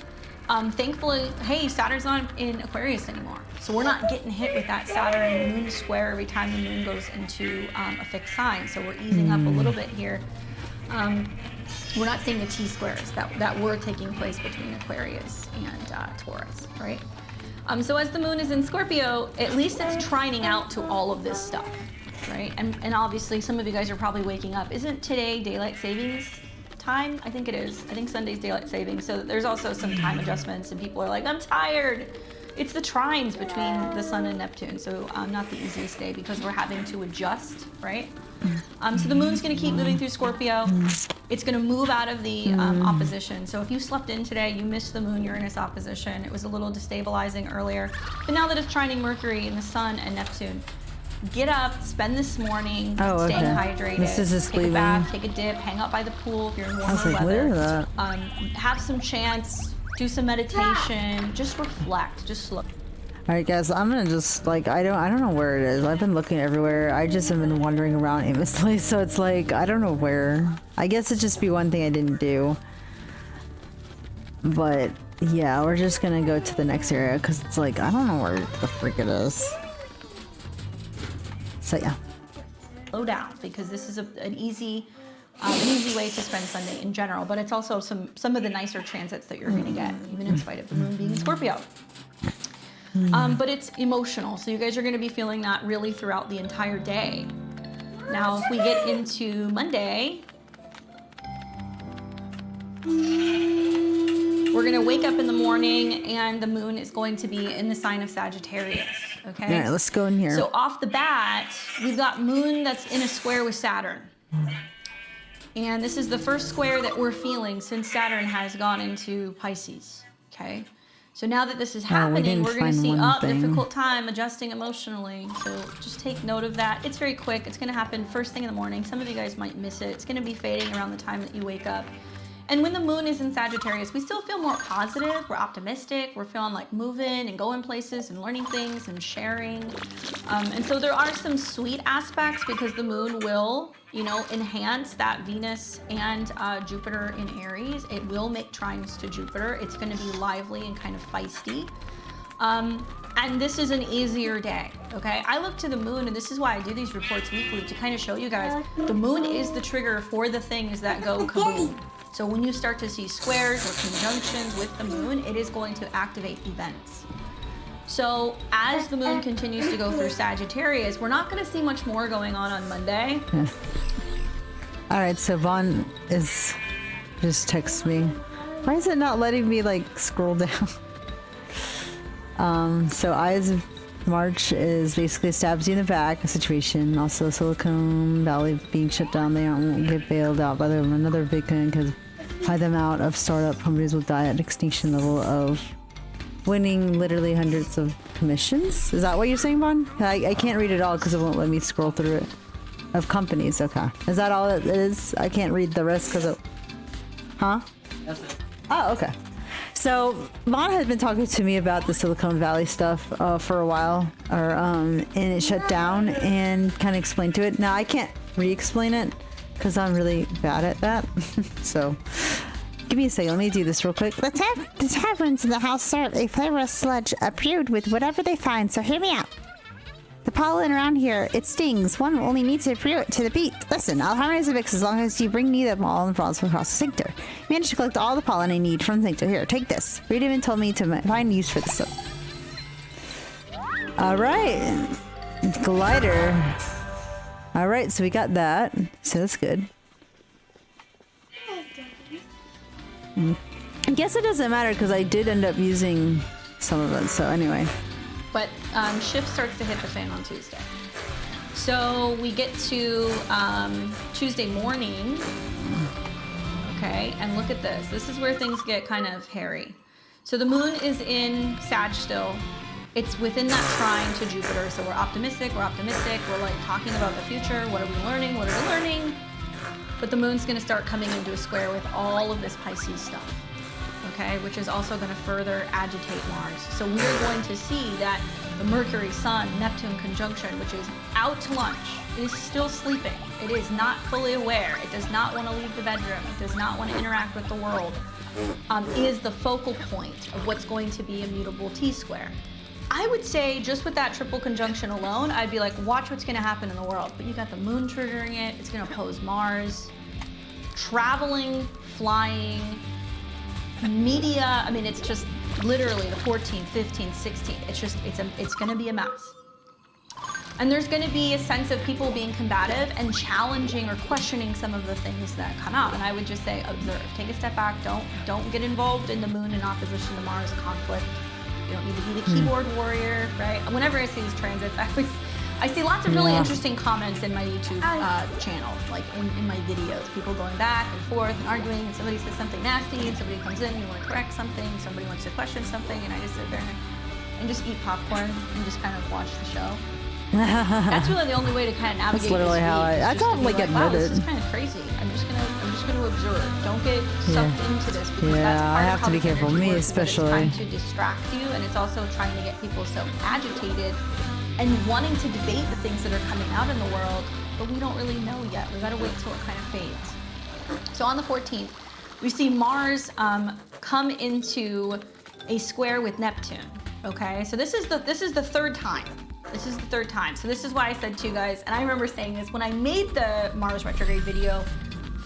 Thankfully, hey, Saturn's not in Aquarius anymore. So we're not getting hit with that Saturn moon square every time the moon goes into a fixed sign. So we're easing up a little bit here. We're not seeing the T-squares that were taking place between Aquarius and Taurus, right? So as the moon is in Scorpio, at least it's trining out to all of this stuff, right? And obviously some of you guys are probably waking up. Isn't today daylight savings time? I think it is. I think Sunday's daylight savings. So there's also some time adjustments and people are like, I'm tired. It's the trines between the sun and Neptune. So not the easiest day because we're having to adjust, right? So the moon's gonna keep moving through Scorpio. It's gonna move out of the opposition. So if you slept in today, you missed the moon Uranus opposition. It was a little destabilizing earlier. But now that it's trining Mercury and the sun and Neptune, get up, spend this morning staying hydrated. This is just take leaving. a bath, take a dip, hang out by the pool if you're in warmer like, weather. where is that? Have some chants, do some meditation, just reflect, just slow. All right, guys, I'm gonna just like I don't know where it is. I've been looking everywhere. I just have been wandering around aimlessly, so it's like I don't know where. I guess it'd just be one thing I didn't do. But yeah, we're just gonna go to the next area because it's like I don't know where the frick it is. So yeah. Slow down because this is an easy way to spend Sunday in general, but it's also some of the nicer transits that you're going to get, even in spite of the moon being in Scorpio. But it's emotional, so you guys are going to be feeling that really throughout the entire day. Now, if we get into Monday, we're going to wake up in the morning and the moon is going to be in the sign of Sagittarius. Okay. All right, let's go in here. So off the bat, we've got moon that's in a square with Saturn. And this is the first square that we're feeling since Saturn has gone into Pisces. Okay. So now that this is happening, we're going to see difficult time adjusting emotionally. So just take note of that. It's very quick. It's going to happen first thing in the morning. Some of you guys might miss it. It's going to be fading around the time that you wake up. And when the moon is in Sagittarius, we still feel more positive. We're optimistic. We're feeling like moving and going places and learning things and sharing. And so there are some sweet aspects because the moon will, enhance that Venus and Jupiter in Aries. It will make trines to Jupiter. It's going to be lively and kind of feisty. And this is an easier day, okay? I look to the moon, and this is why I do these reports weekly, to kind of show you guys the moon is the trigger for the things that go kaboom. So when you start to see squares or conjunctions with the moon, it is going to activate events. So as the moon continues to go through Sagittarius, we're not going to see much more going on Monday. All right, so Vaughn is just text me. Why is it not letting me scroll down? So Eyes of March is basically stabs you in the back situation. Also Silicon Valley being shut down. They won't get bailed out by another Bitcoin because buy them out of startup companies will die at extinction level of winning literally hundreds of commissions. Is that what you're saying, Vaughn? I can't read it all because it won't let me scroll through it. of companies. Okay. Is that all it is? I can't read the rest because of... Huh? That's it. Oh, okay. So Vaughn had been talking to me about the Silicon Valley stuff for a while, and it shut down, and kind of explained to it. Now I can't re-explain it because I'm really bad at that. So give me a second. Let me do this real quick. The taverns in the house serve a flavorous sludge brewed with whatever they find, so hear me out. The pollen around here, it stings. One only needs to brew it to the beat. Listen, I'll harmonize the mix as long as you bring me them all and from across the sphincter. Managed to collect all the pollen I need from the sphincter. Here, take this. Reed even told me to find use for this. All right. Glider. All right, so we got that. So that's good. I guess it doesn't matter because I did end up using some of it. So anyway. But shift starts to hit the fan on Tuesday. So we get to Tuesday morning. Okay, and look at this. This is where things get kind of hairy. So the moon is in Sag still. It's within that trine to Jupiter. So we're optimistic. We're like talking about the future. What are we learning? But the moon's going to start coming into a square with all of this Pisces stuff. Okay, which is also going to further agitate Mars. So we're going to see that the Mercury, Sun, Neptune conjunction, which is out to lunch, is still sleeping. It is not fully aware. It does not want to leave the bedroom. It does not want to interact with the world. Is the focal point of what's going to be a mutable T-square. I would say just with that triple conjunction alone, I'd be like, watch what's going to happen in the world. But you got the moon triggering it. It's going to oppose Mars. Traveling, flying, media, I mean, it's just literally the 14th, 15th, 16th. It's going to be a mess. And there's going to be a sense of people being combative and challenging or questioning some of the things that come out. And I would just say, observe, take a step back. Don't get involved in the moon in opposition to Mars conflict. You don't need to be the keyboard warrior, right? Whenever I see these transits, I see lots of really interesting comments in my YouTube channel, like in my videos. People going back and forth and arguing, and somebody says something nasty, and somebody comes in and you want to correct something, somebody wants to question something, and I just sit there and just eat popcorn and just kind of watch the show. That's really the only way to kind of navigate. That's literally how I don't like admit wow, it. This is kind of crazy. I'm just gonna observe. Don't get sucked into this because that's part I have of how to be this careful. energy Me works, is that especially. it's trying to distract you, and it's also trying to get people so agitated and wanting to debate the things that are coming out in the world, but we don't really know yet. We gotta wait till it kind of fades. So on the 14th, we see Mars come into a square with Neptune. Okay, so this is the third time. This is the third time. So this is why I said to you guys, and I remember saying this when I made the Mars retrograde video,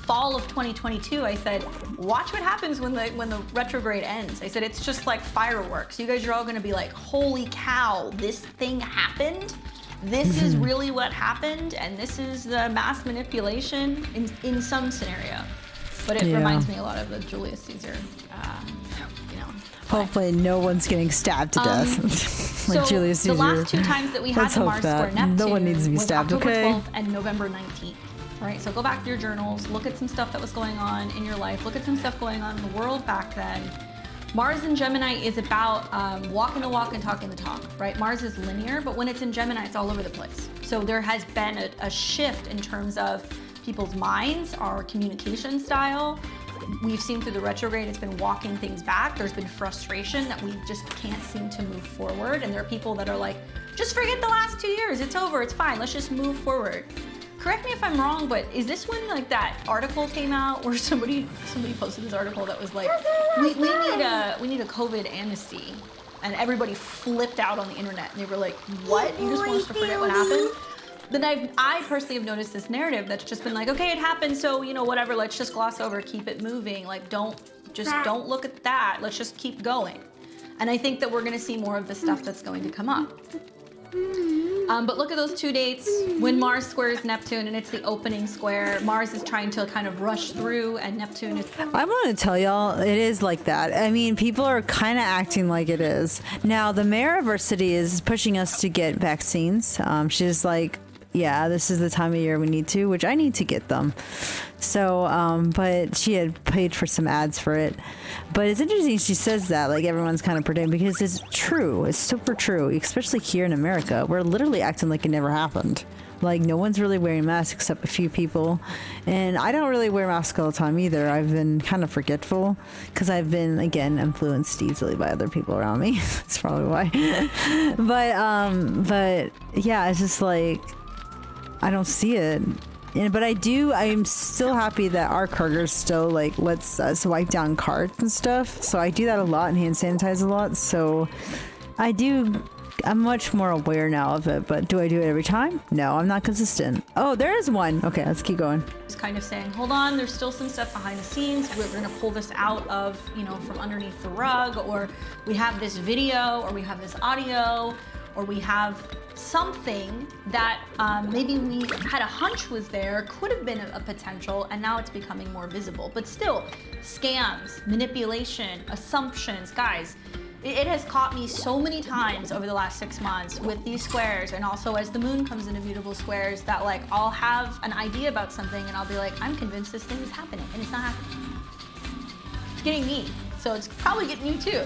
fall of 2022, I said, watch what happens when the retrograde ends. I said, it's just like fireworks. You guys are all gonna be like, holy cow, this thing happened? This is really what happened, and this is the mass manipulation in some scenario. But it reminds me a lot of the Julius Caesar, Hopefully no one's getting stabbed to death. Like so Julius Caesar. The last two times that we had Let's the hope Mars that. square Neptune No one needs to be was stabbed, October okay? 12th and November 19th. All right, so go back to your journals, look at some stuff that was going on in your life, look at some stuff going on in the world back then. Mars in Gemini is about walking the walk and talking the talk, right? Mars is linear, but when it's in Gemini, it's all over the place. So there has been a shift in terms of people's minds, our communication style. We've seen through the retrograde, it's been walking things back. There's been frustration that we just can't seem to move forward. And there are people that are like, just forget the last 2 years. It's over, it's fine. Let's just move forward. Correct me if I'm wrong, but is this when like that article came out where somebody posted this article that was like, we need a COVID amnesty, and everybody flipped out on the internet and they were like, what? You just want us to forget what happened? Then I personally have noticed this narrative that's just been like, okay, it happened, so whatever, let's just gloss over, keep it moving. Like don't look at that. Let's just keep going. And I think that we're gonna see more of the stuff that's going to come up. But look at those 2 dates when Mars squares Neptune, and it's the opening square. Mars is trying to kind of rush through, and Neptune is... I'm going to tell y'all, it is like that. I mean, people are kind of acting like it is. Now, the mayor of our city is pushing us to get vaccines. She's like, yeah, this is the time of year we need to, which I need to get them. So, but she had paid for some ads for it. But it's interesting she says that, like, everyone's kind of pretending, because it's true. It's super true, especially here in America. We're literally acting like it never happened. Like, no one's really wearing masks except a few people. And I don't really wear masks all the time either. I've been kind of forgetful because I've been, again, influenced easily by other people around me. That's probably why. But yeah, it's just like, I don't see it. But I'm still happy that our Kroger still, like, lets us wipe down carts and stuff. So I do that a lot and hand sanitize a lot. So I'm much more aware now of it, but do I do it every time? No, I'm not consistent. Oh, there is one. Okay, let's keep going. Just kind of saying, hold on, there's still some stuff behind the scenes. We're gonna pull this out of, from underneath the rug, or we have this video, or we have this audio, or we have something that maybe we had a hunch was there, could have been a potential, and now it's becoming more visible. But still, scams, manipulation, assumptions, guys, it has caught me so many times over the last 6 months with these squares, and also as the moon comes into mutable squares, that, like, I'll have an idea about something and I'll be like, I'm convinced this thing is happening, and it's not happening. It's getting me, so it's probably getting you too.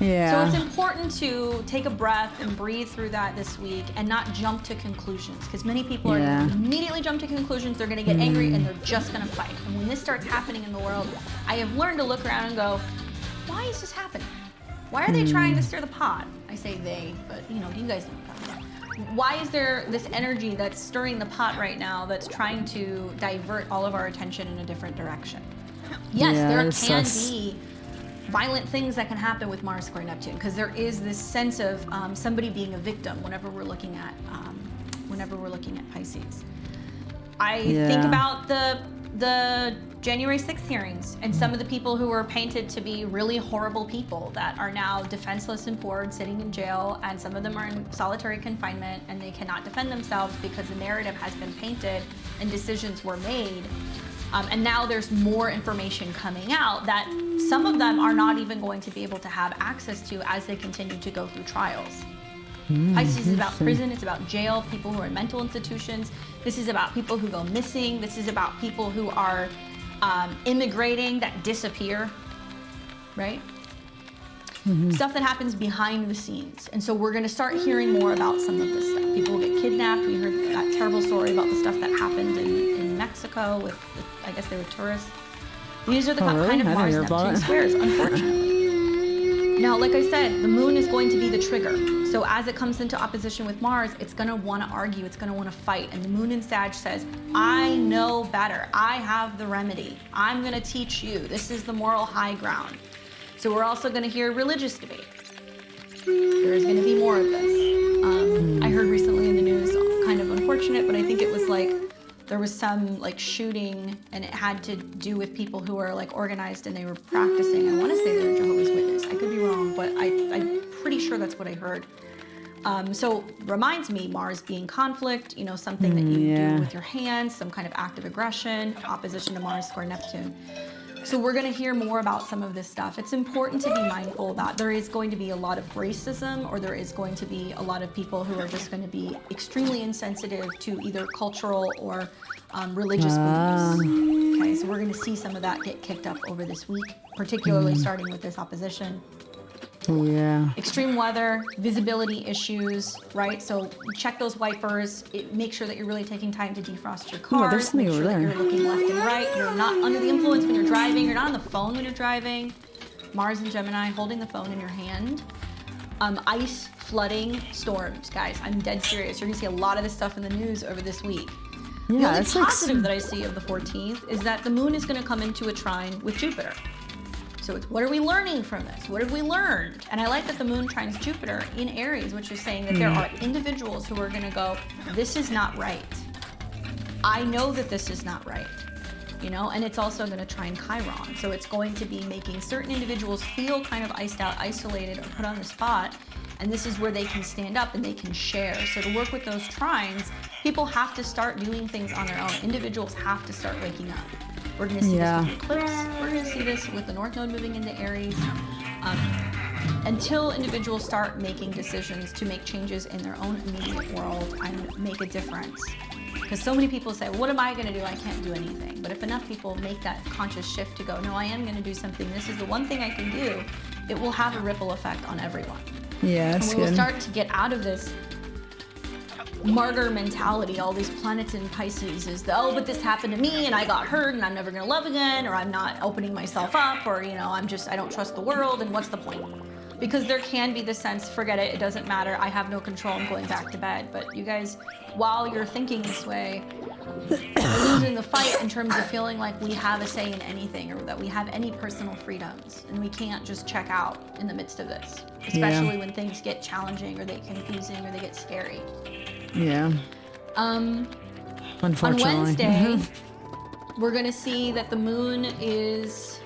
Yeah. So it's important to take a breath and breathe through that this week and not jump to conclusions, because many people are going to immediately jump to conclusions. They're going to get angry and they're just going to fight. And when this starts happening in the world, I have learned to look around and go, why is this happening? Why are they trying to stir the pot? I say they, but you guys know what I'm talking about. Why is there this energy that's stirring the pot right now that's trying to divert all of our attention in a different direction? Yes, there can be violent things that can happen with Mars square Neptune, because there is this sense of somebody being a victim whenever we're looking at Pisces. I think about the January 6th hearings and some of the people who were painted to be really horrible people that are now defenseless and poor and sitting in jail, and some of them are in solitary confinement and they cannot defend themselves because the narrative has been painted and decisions were made. And now there's more information coming out that some of them are not even going to be able to have access to as they continue to go through trials. Pisces is about prison, it's about jail, people who are in mental institutions. This is about people who go missing. This is about people who are immigrating that disappear, right? Stuff that happens behind the scenes. And so we're gonna start hearing more about some of this stuff. People get kidnapped. We heard that terrible story about the stuff that happened in Mexico with, I guess they were tourists. These are the kind of Mars Neptune squares, unfortunately. Now, like I said, the moon is going to be the trigger. So as it comes into opposition with Mars, it's gonna wanna argue, it's gonna wanna fight. And the moon in Sag says, I know better. I have the remedy. I'm gonna teach you. This is the moral high ground. So we're also gonna hear religious debate. There's gonna be more of this. I heard recently in the news, kind of unfortunate, but I think it was like, there was some like shooting and it had to do with people who are like organized and they were practicing. I wanna say they're Jehovah's Witness. I could be wrong, but I'm pretty sure that's what I heard. So reminds me, Mars being conflict, something that you do with your hands, some kind of act of aggression, opposition to Mars square Neptune. So we're gonna hear more about some of this stuff. It's important to be mindful that there is going to be a lot of racism, or there is going to be a lot of people who are just gonna be extremely insensitive to either cultural or religious beliefs. Okay, so we're gonna see some of that get kicked up over this week, particularly starting with this opposition. Extreme weather, visibility issues, right? So check those wipers. Make sure that you're really taking time to defrost your car. There's something over there. You're looking left and right. You're not under the influence when you're driving. You're not on the phone when you're driving. Mars and Gemini, holding the phone in your hand. Ice, flooding, storms, guys. I'm dead serious. You're gonna see a lot of this stuff in the news over this week. The only positive that I see of the 14th is that the moon is gonna come into a trine with Jupiter. So it's, what are we learning from this? What have we learned? And I like that the moon trines Jupiter in Aries, which is saying that there are individuals who are gonna go, this is not right. I know that this is not right, and it's also gonna trine Chiron. So it's going to be making certain individuals feel kind of iced out, isolated, or put on the spot. And this is where they can stand up and they can share. So to work with those trines, people have to start doing things on their own. Individuals have to start waking up. We're going to see this with eclipse. We're going to see this with the North Node moving into Aries. until individuals start making decisions to make changes in their own immediate world and make a difference. Because so many people say, what am I going to do? I can't do anything. But if enough people make that conscious shift to go, no, I am going to do something. This is the one thing I can do. It will have a ripple effect on everyone. Yeah, that's and we will good. start to get out of this martyr mentality. All these planets in Pisces is the, oh, but this happened to me and I got hurt and I'm never going to love again, or I'm not opening myself up, or, you know, I don't trust the world, and what's the point? Because there can be the sense, forget it, it doesn't matter, I have no control, I'm going back to bed. But you guys, while you're thinking this way, you're losing the fight in terms of feeling like we have a say in anything, or that we have any personal freedoms, and we can't just check out in the midst of this, especially when things get challenging or they get confusing or they get scary. Yeah. Unfortunately. On Wednesday, we're going to see that the moon is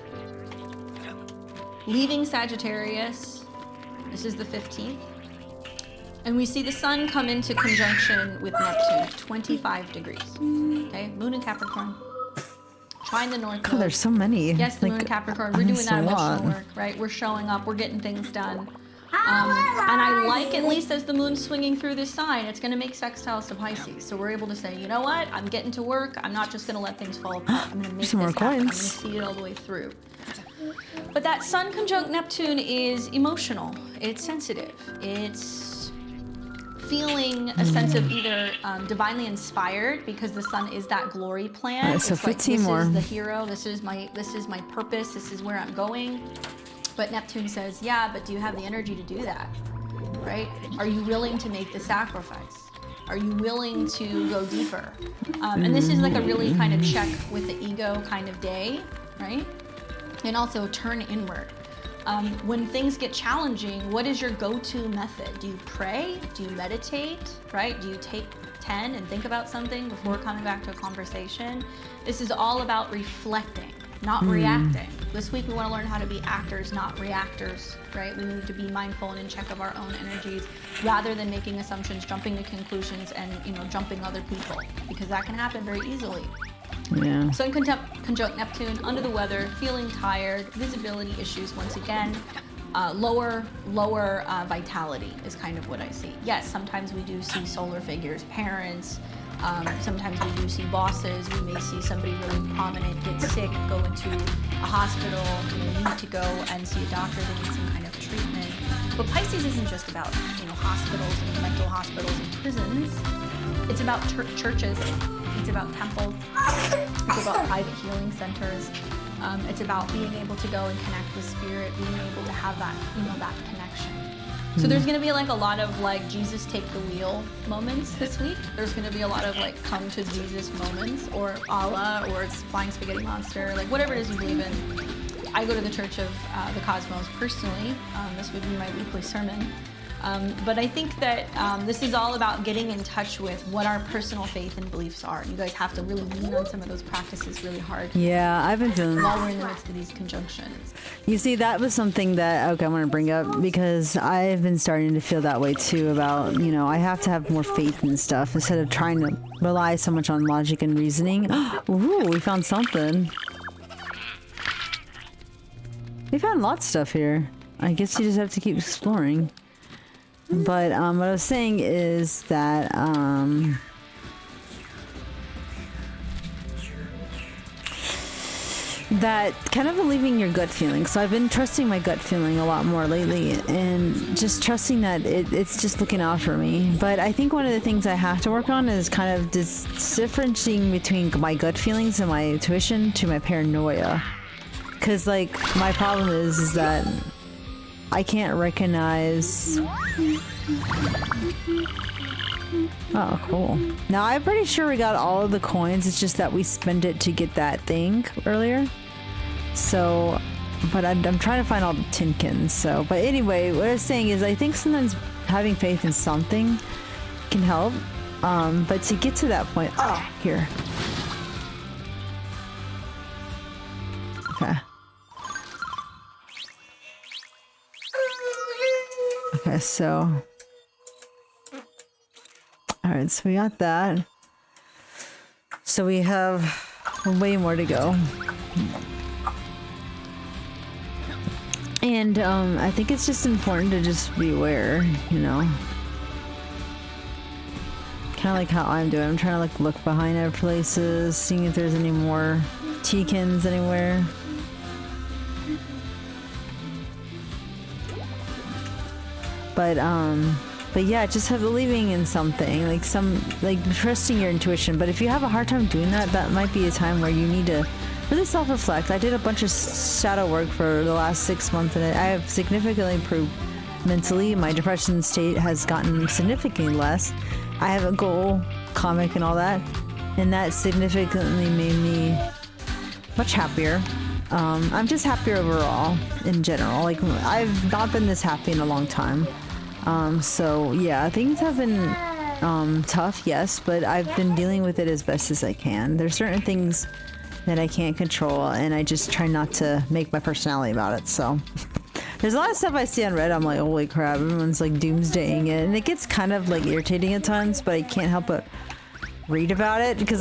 leaving Sagittarius. This is the 15th. And we see the sun come into conjunction with Neptune at 25 degrees. Okay, moon in Capricorn. Trine the North God, Node. there's so many. Yes, the moon in Capricorn. We're doing that's that a lot. emotional work, right? We're showing up, we're getting things done. And I like, at least as the moon's swinging through this sign, it's going to make sextiles to Pisces. So we're able to say, you know what? I'm getting to work. I'm not just going to let things fall apart. I'm going to make Some this more happen. I'm going to coins. see it all the way through. But that sun conjunct Neptune is emotional. It's sensitive. It's feeling a sense of either divinely inspired, because the sun is that glory plan. All right, so it's like, 15 this more. is the hero. This is my purpose. This is where I'm going. But Neptune says, yeah, but do you have the energy to do that, right? Are you willing to make the sacrifice? Are you willing to go deeper? And this is like a really kind of check with the ego kind of day, right? And also turn inward. When things get challenging, what is your go-to method? Do you pray? Do you meditate, right? Do you take 10 and think about something before coming back to a conversation? This is all about reflecting, not reacting. This week we want to learn how to be actors, not reactors, right? We need to be mindful and in check of our own energies, rather than making assumptions, jumping to conclusions, and jumping other people, because that can happen very easily. Yeah. Sun conjunct Neptune, under the weather, feeling tired, visibility issues once again, lower vitality is kind of what I see. Yes, sometimes we do see solar figures, parents. Sometimes we do see bosses. We may see somebody really prominent get sick, go into a hospital, need to go and see a doctor. They need some kind of treatment. But Pisces isn't just about hospitals and mental hospitals and prisons. It's about churches. It's about temples. It's about private healing centers. It's about being able to go and connect with spirit, being able to have that that connection. So there's going to be like a lot of like Jesus take the wheel moments this week. There's going to be a lot of like come to Jesus moments, or Allah, or it's flying spaghetti monster, like whatever it is you believe in. I go to the Church of the Cosmos personally. This would be my weekly sermon. But I think that this is all about getting in touch with what our personal faith and beliefs are. You guys have to really lean on some of those practices really hard Yeah, I've been feeling. while we're in the midst of these conjunctions. You see, that was something that I want to bring up, because I've been starting to feel that way too. About I have to have more faith and stuff instead of trying to rely so much on logic and reasoning. Ooh, we found something. We found lots of stuff here. I guess you just have to keep exploring. But what I was saying is that that kind of believing your gut feeling. So I've been trusting my gut feeling a lot more lately, and just trusting that it's just looking out for me. But I think one of the things I have to work on is kind of differentiating between my gut feelings and my intuition to my paranoia. Because like my problem is that I can't recognize. Oh, cool. Now, I'm pretty sure we got all of the coins. It's just that we spent it to get that thing earlier. So, but I'm trying to find all the Tinkins. So, but anyway, what I was saying is I think sometimes having faith in something can help. But to get to that point, here. Okay. Okay, so. Alright, so we got that. So we have way more to go. And And I think it's just important to just be aware, you know. Kind of like how I'm doing. I'm trying to like look behind other places, seeing if there's any more Tinyikins anywhere. But yeah, just have believing in something, like trusting your intuition. But if you have a hard time doing that, that might be a time where you need to really self-reflect. I did a bunch of shadow work for the last 6 months, and I have significantly improved mentally. My depression state has gotten significantly less. I have a goal comic and all that, and that significantly made me much happier. I'm just happier overall in general. Like, I've not been this happy in a long time. So yeah, things have been tough, yes, but I've been dealing with it as best as I can. There's certain things that I can't control, and I just try not to make my personality about it. So there's a lot of stuff I see on Reddit. I'm like, holy crap, everyone's like doomsdaying it, and it gets kind of like irritating at times, but I can't help but read about it because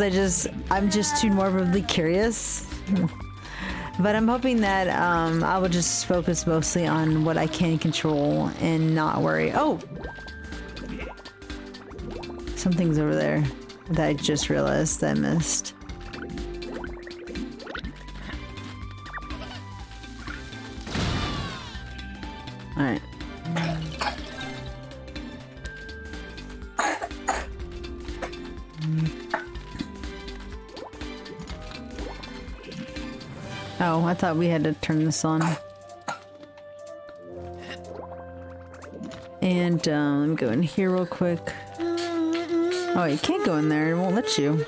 I'm just too morbidly curious. But I'm hoping that I will just focus mostly on what I can control and not worry. Oh! Something's over there that I just realized that I missed. Alright. Oh, I thought we had to turn this on. And let me go in here real quick. Oh, you can't go in there. It won't let you.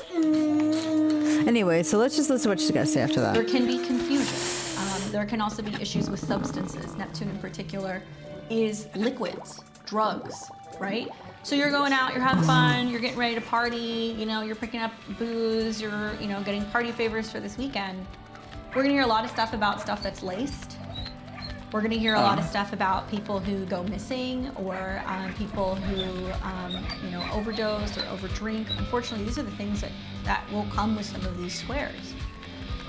Anyway, so let's just listen to what you guys say after that. There can be confusion. There can also be issues with substances. Neptune in particular is liquids, drugs, right? So you're going out, you're having fun, you're getting ready to party, you know, you're picking up booze, you're, you know, getting party favors for this weekend. We're gonna hear a lot of stuff about stuff that's laced. We're gonna hear a lot of stuff about people who go missing or people who, you know, overdose or overdrink. Unfortunately, these are the things that will come with some of these squares.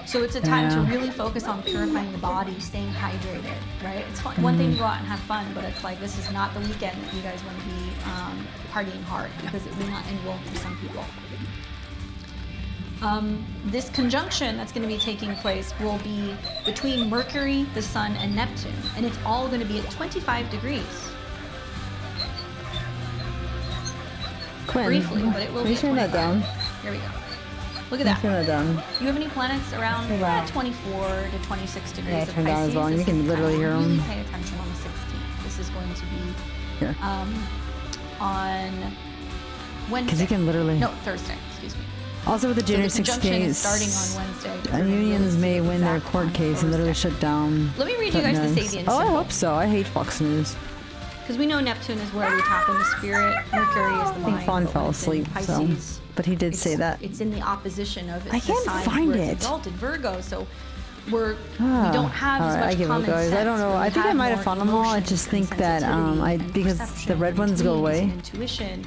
So it's a time to really focus on purifying the body, staying hydrated, right? It's fun. One thing to go out and have fun, but it's like, this is not the weekend that you guys want to be partying hard, because it will not end well for some people. This conjunction that's going to be taking place will be between Mercury, the Sun, and Neptune, and it's all going to be at 25 degrees. Quinn, Briefly, but it will be at 25. down. Here we go. Look at that. Turn that down. You have any planets around 24 to 26 degrees Yeah, of turn down as Pisces? well, and you This can is literally hear really them. pay attention on the 16th. This is going to be Here. on Wednesday. Because you can literally... No, Thursday, excuse me. Also with the So January the conjunction 16th, is starting on Wednesday. unions may win their court case and literally shut down. Let me read you guys the News. Sabian Oh, I symbol. hope so. I hate Fox News. Because we know Neptune is where we tap into spirit. Mercury is the I think mind. Fawn but fell when it's in asleep, so... Pisces, But he did say that. It's in the opposition of I the can't sign find where it. it's exalted, Virgo. So we don't have as Alright, I much give up, common guys. sense. I don't know. We I think I have might have more found them all. I emotions just and think that sensitivity and because the perception red ones go and away. Intuition.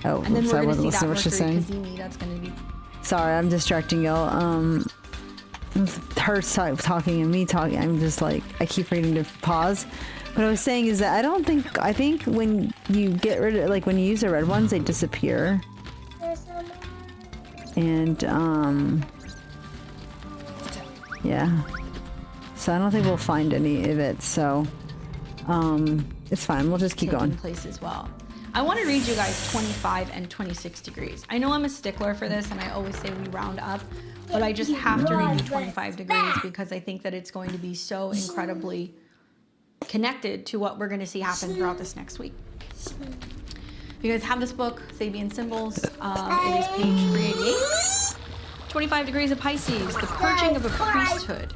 Oh, And then oops, we're I going to wasn't see listening that to what Mercury she's saying. Cazimi. That's going to be. Sorry, I'm distracting y'all. Her talking and me talking. I'm just like, I keep reading to pause. What I was saying is that I think when you get rid of, like when you use the red ones, they disappear. And, yeah. So I don't think we'll find any of it, so, it's fine. We'll just keep taking going. place as well. I want to read you guys 25 and 26 degrees. I know I'm a stickler for this, and I always say we round up, but I just have to read you 25 degrees because I think that it's going to be so incredibly connected to what we're going to see happen throughout this next week. You guys have this book, Sabian Symbols. It is page 388. 25 degrees of Pisces, the purging of a priesthood,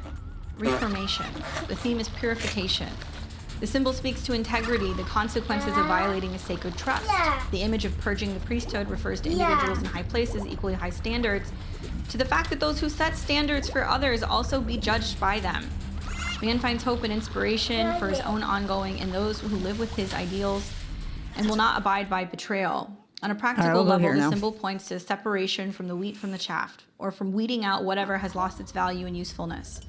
reformation. The theme is purification. The symbol speaks to integrity, the consequences of violating a sacred trust. The image of purging the priesthood refers to individuals in high places, equally high standards, to the fact that those who set standards for others also be judged by them. Man finds hope and inspiration for his own ongoing in those who live with his ideals and will not abide by betrayal. On a practical level, the symbol points to separation from the wheat from the chaff, or from weeding out whatever has lost its value and usefulness.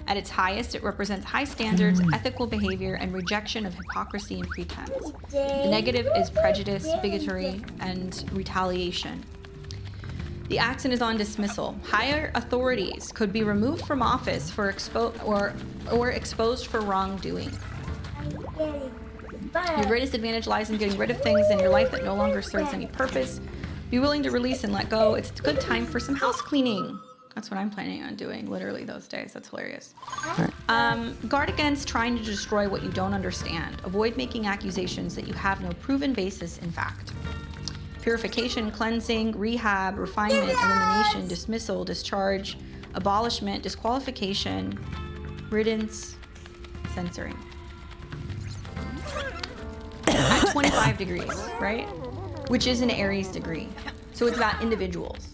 At its highest, it represents high standards, ethical behavior, and rejection of hypocrisy and pretense. The negative is prejudice, bigotry, and retaliation. The accent is on dismissal. Higher authorities could be removed from office for exposed for wrongdoing. Your greatest advantage lies in getting rid of things in your life that no longer serves any purpose. Be willing to release and let go. It's a good time for some house cleaning. That's what I'm planning on doing, literally those days. That's hilarious. Guard against trying to destroy what you don't understand. Avoid making accusations that you have no proven basis in fact. Purification, cleansing, rehab, refinement, elimination, dismissal, discharge, abolishment, disqualification, riddance, censoring. At 25 degrees, right? Which is an Aries degree. So it's about individuals.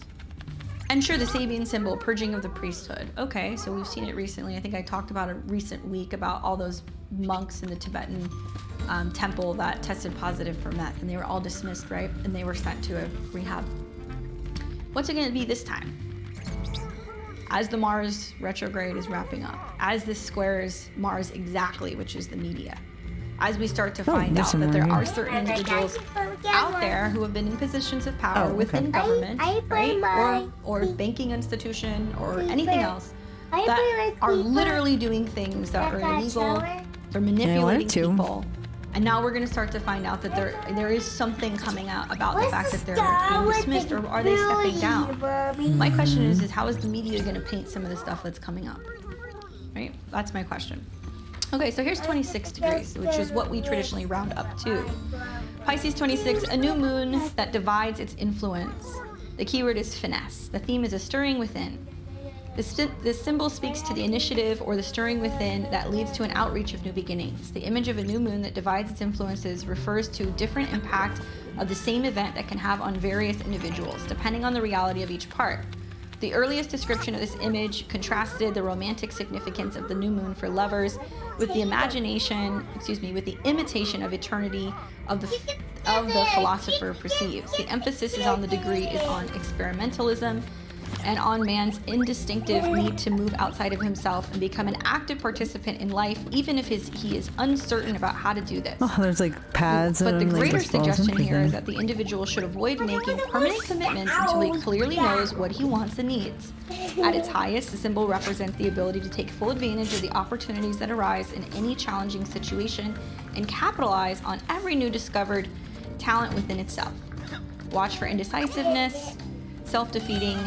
And sure, the Sabian symbol, purging of the priesthood. Okay, so we've seen it recently. I think I talked about a recent week about all those monks in the Tibetan temple that tested positive for meth, and they were all dismissed, right? And they were sent to a rehab. What's it gonna be this time? As the Mars retrograde is wrapping up, as this squares Mars exactly, which is the media, as we start to find out that there are certain individuals out there who have been in positions of power within government, right, or banking institution or anything else that are literally doing things that are illegal. They're manipulating people. And now we're going to start to find out that there is something coming out about the fact that they're being dismissed, or are they stepping down? My question is how is the media going to paint some of the stuff that's coming up? Right? That's my question. Okay, so here's 26 degrees, which is what we traditionally round up to. Pisces 26, a new moon that divides its influence. The keyword is finesse. The theme is a stirring within. This symbol speaks to the initiative or the stirring within that leads to an outreach of new beginnings. The image of a new moon that divides its influences refers to different impact of the same event that can have on various individuals, depending on the reality of each part. The earliest description of this image contrasted the romantic significance of the new moon for lovers with the with the imitation of eternity of the philosopher perceives. The emphasis is on the degree is on experimentalism and on man's indistinctive need to move outside of himself and become an active participant in life, even if he is uncertain about how to do this. Oh, there's like pads. But the greater suggestion here is that the individual should avoid making permanent commitments until he clearly knows what he wants and needs. At its highest, the symbol represents the ability to take full advantage of the opportunities that arise in any challenging situation and capitalize on every new discovered talent within itself. Watch for indecisiveness, self-defeating,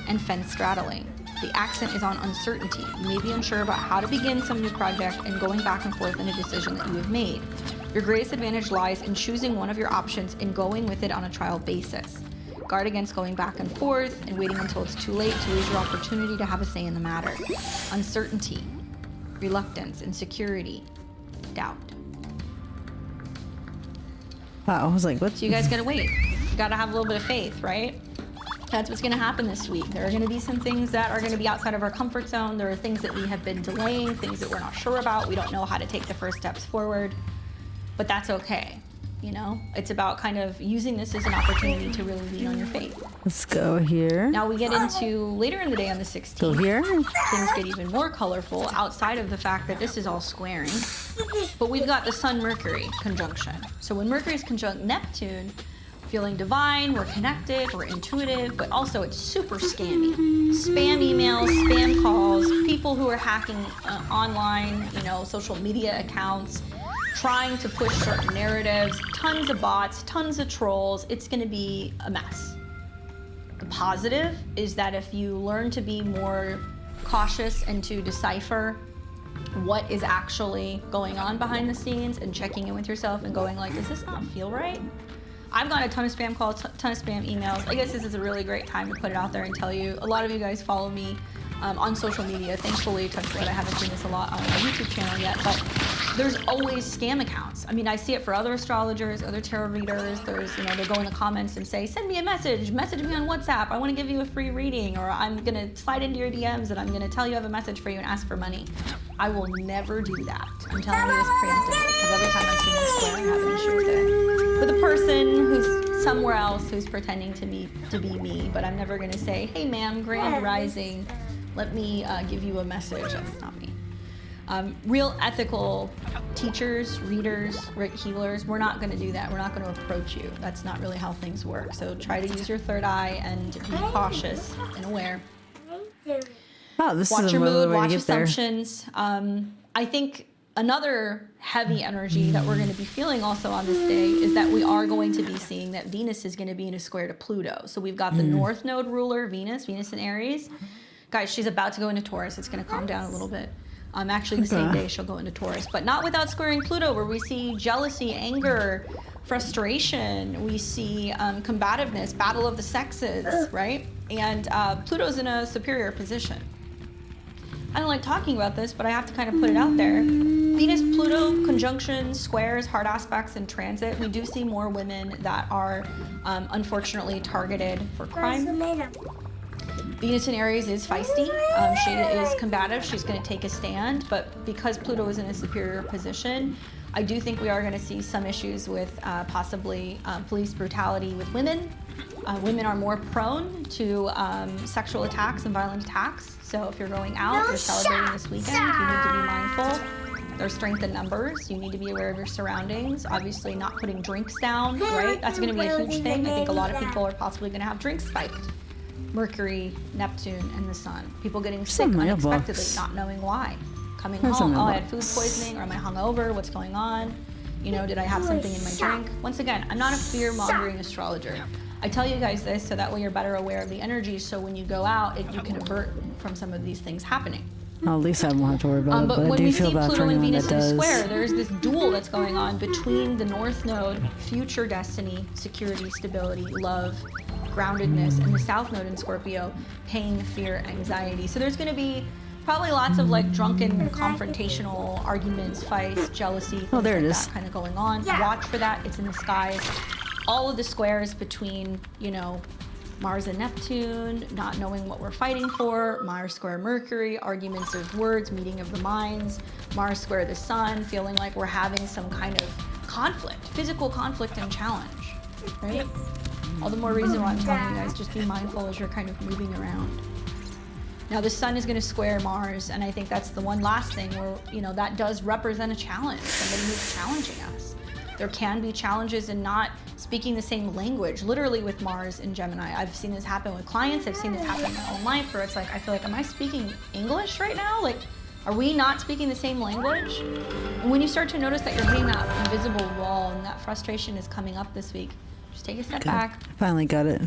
and fence straddling. The accent is on uncertainty. You may be unsure about how to begin some new project and going back and forth in a decision that you have made. Your greatest advantage lies in choosing one of your options and going with it on a trial basis. Guard against going back and forth and waiting until it's too late to lose your opportunity to have a say in the matter. Uncertainty, reluctance, insecurity, doubt. Wow, I was like, what? So you guys gotta wait. You gotta have a little bit of faith, right? That's what's going to happen this week. There are going to be some things that are going to be outside of our comfort zone. There are things that we have been delaying, things that we're not sure about. We don't know how to take the first steps forward, but that's okay. You know, it's about kind of using this as an opportunity to really lean on your faith. Let's go here. Now we get into later in the day on the 16th. Go here. Things get even more colorful outside of the fact that this is all squaring. But we've got the Sun-Mercury conjunction. So when Mercury is conjunct Neptune, feeling divine, we're connected, we're intuitive, but also it's super scammy. Spam emails, spam calls, people who are hacking online, social media accounts, trying to push certain narratives, tons of bots, tons of trolls. It's gonna be a mess. The positive is that if you learn to be more cautious and to decipher what is actually going on behind the scenes and checking in with yourself and going like, does this not feel right? I've got a ton of spam calls, ton of spam emails. I guess this is a really great time to put it out there and tell you. A lot of you guys follow me on social media. Thankfully, touch wood, I haven't seen this a lot on my YouTube channel yet, but there's always scam accounts. I mean, I see it for other astrologers, other tarot readers. There's, they go in the comments and say, send me a message me on WhatsApp. I want to give you a free reading, or I'm gonna slide into your DMs and I'm gonna tell you I have a message for you and ask for money. I will never do that. I'm telling you this preemptively, because every time I've seen this square, I have an issue with it. With a person who's somewhere else who's pretending to be me, but I'm never gonna say, hey ma'am, grand rising, let me give you a message. That's not me. Real ethical teachers, readers, healers, we're not going to do that. We're not going to approach you. That's not really how things work. So try to use your third eye and be cautious and aware. Oh, this Watch is your another mood, way to watch get there. assumptions. I think another heavy energy that we're going to be feeling also on this day is that we are going to be seeing that Venus is going to be in a square to Pluto. So we've got the North Node ruler, Venus in Aries. Guys, she's about to go into Taurus. It's going to calm down a little bit. Actually, the same day she'll go into Taurus, but not without squaring Pluto, where we see jealousy, anger, frustration. We see combativeness, battle of the sexes, right? And Pluto's in a superior position. I don't like talking about this, but I have to kind of put it out there. Venus-Pluto conjunctions, squares, hard aspects, and transit. We do see more women that are unfortunately targeted for crime. Venus in Aries is feisty. She is combative. She's going to take a stand. But because Pluto is in a superior position, I do think we are going to see some issues with possibly police brutality with women. Women are more prone to sexual attacks and violent attacks. So if you're going out, you're celebrating this weekend, you need to be mindful. There's strength in numbers. You need to be aware of your surroundings. Obviously not putting drinks down, right? That's going to be a huge thing. I think a lot of people are possibly going to have drinks spiked. Mercury, Neptune, and the Sun. People getting sick unexpectedly, not knowing why. Coming home, oh, I had food poisoning, or am I hungover? What's going on? You know, did I have something in my drink? Once again, I'm not a fear-mongering astrologer. I tell you guys this so that way you're better aware of the energy, so when you go out, you can avert from some of these things happening. Well, at least I won't have to worry about it, but I when do we feel see bad for Pluto and anyone Venus that in a does. square, there's this duel that's going on between the North Node, future destiny, security, stability, love, groundedness, and the South Node in Scorpio, pain, fear, anxiety. So there's going to be probably lots of like drunken, confrontational arguments, fights, jealousy, things there it like is. that kind of going on. Watch for that. It's in the skies. All of the squares between, you know, Mars and Neptune, not knowing what we're fighting for, Mars square Mercury, arguments of words, meeting of the minds, Mars square the Sun, feeling like we're having some kind of conflict, physical conflict and challenge, right? All the more reason why I'm telling you guys, just be mindful as you're kind of moving around. Now the Sun is going to square Mars, and I think that's the one last thing where, you know, that does represent a challenge, somebody who's challenging us. There can be challenges in not speaking the same language, literally with Mars in Gemini. I've seen this happen with clients. I've seen this happen in my own life where it's like, I feel like, am I speaking English right now? Like, are we not speaking the same language? And when you start to notice that you're hitting that invisible wall and that frustration is coming up this week, just take a step back. Finally got it.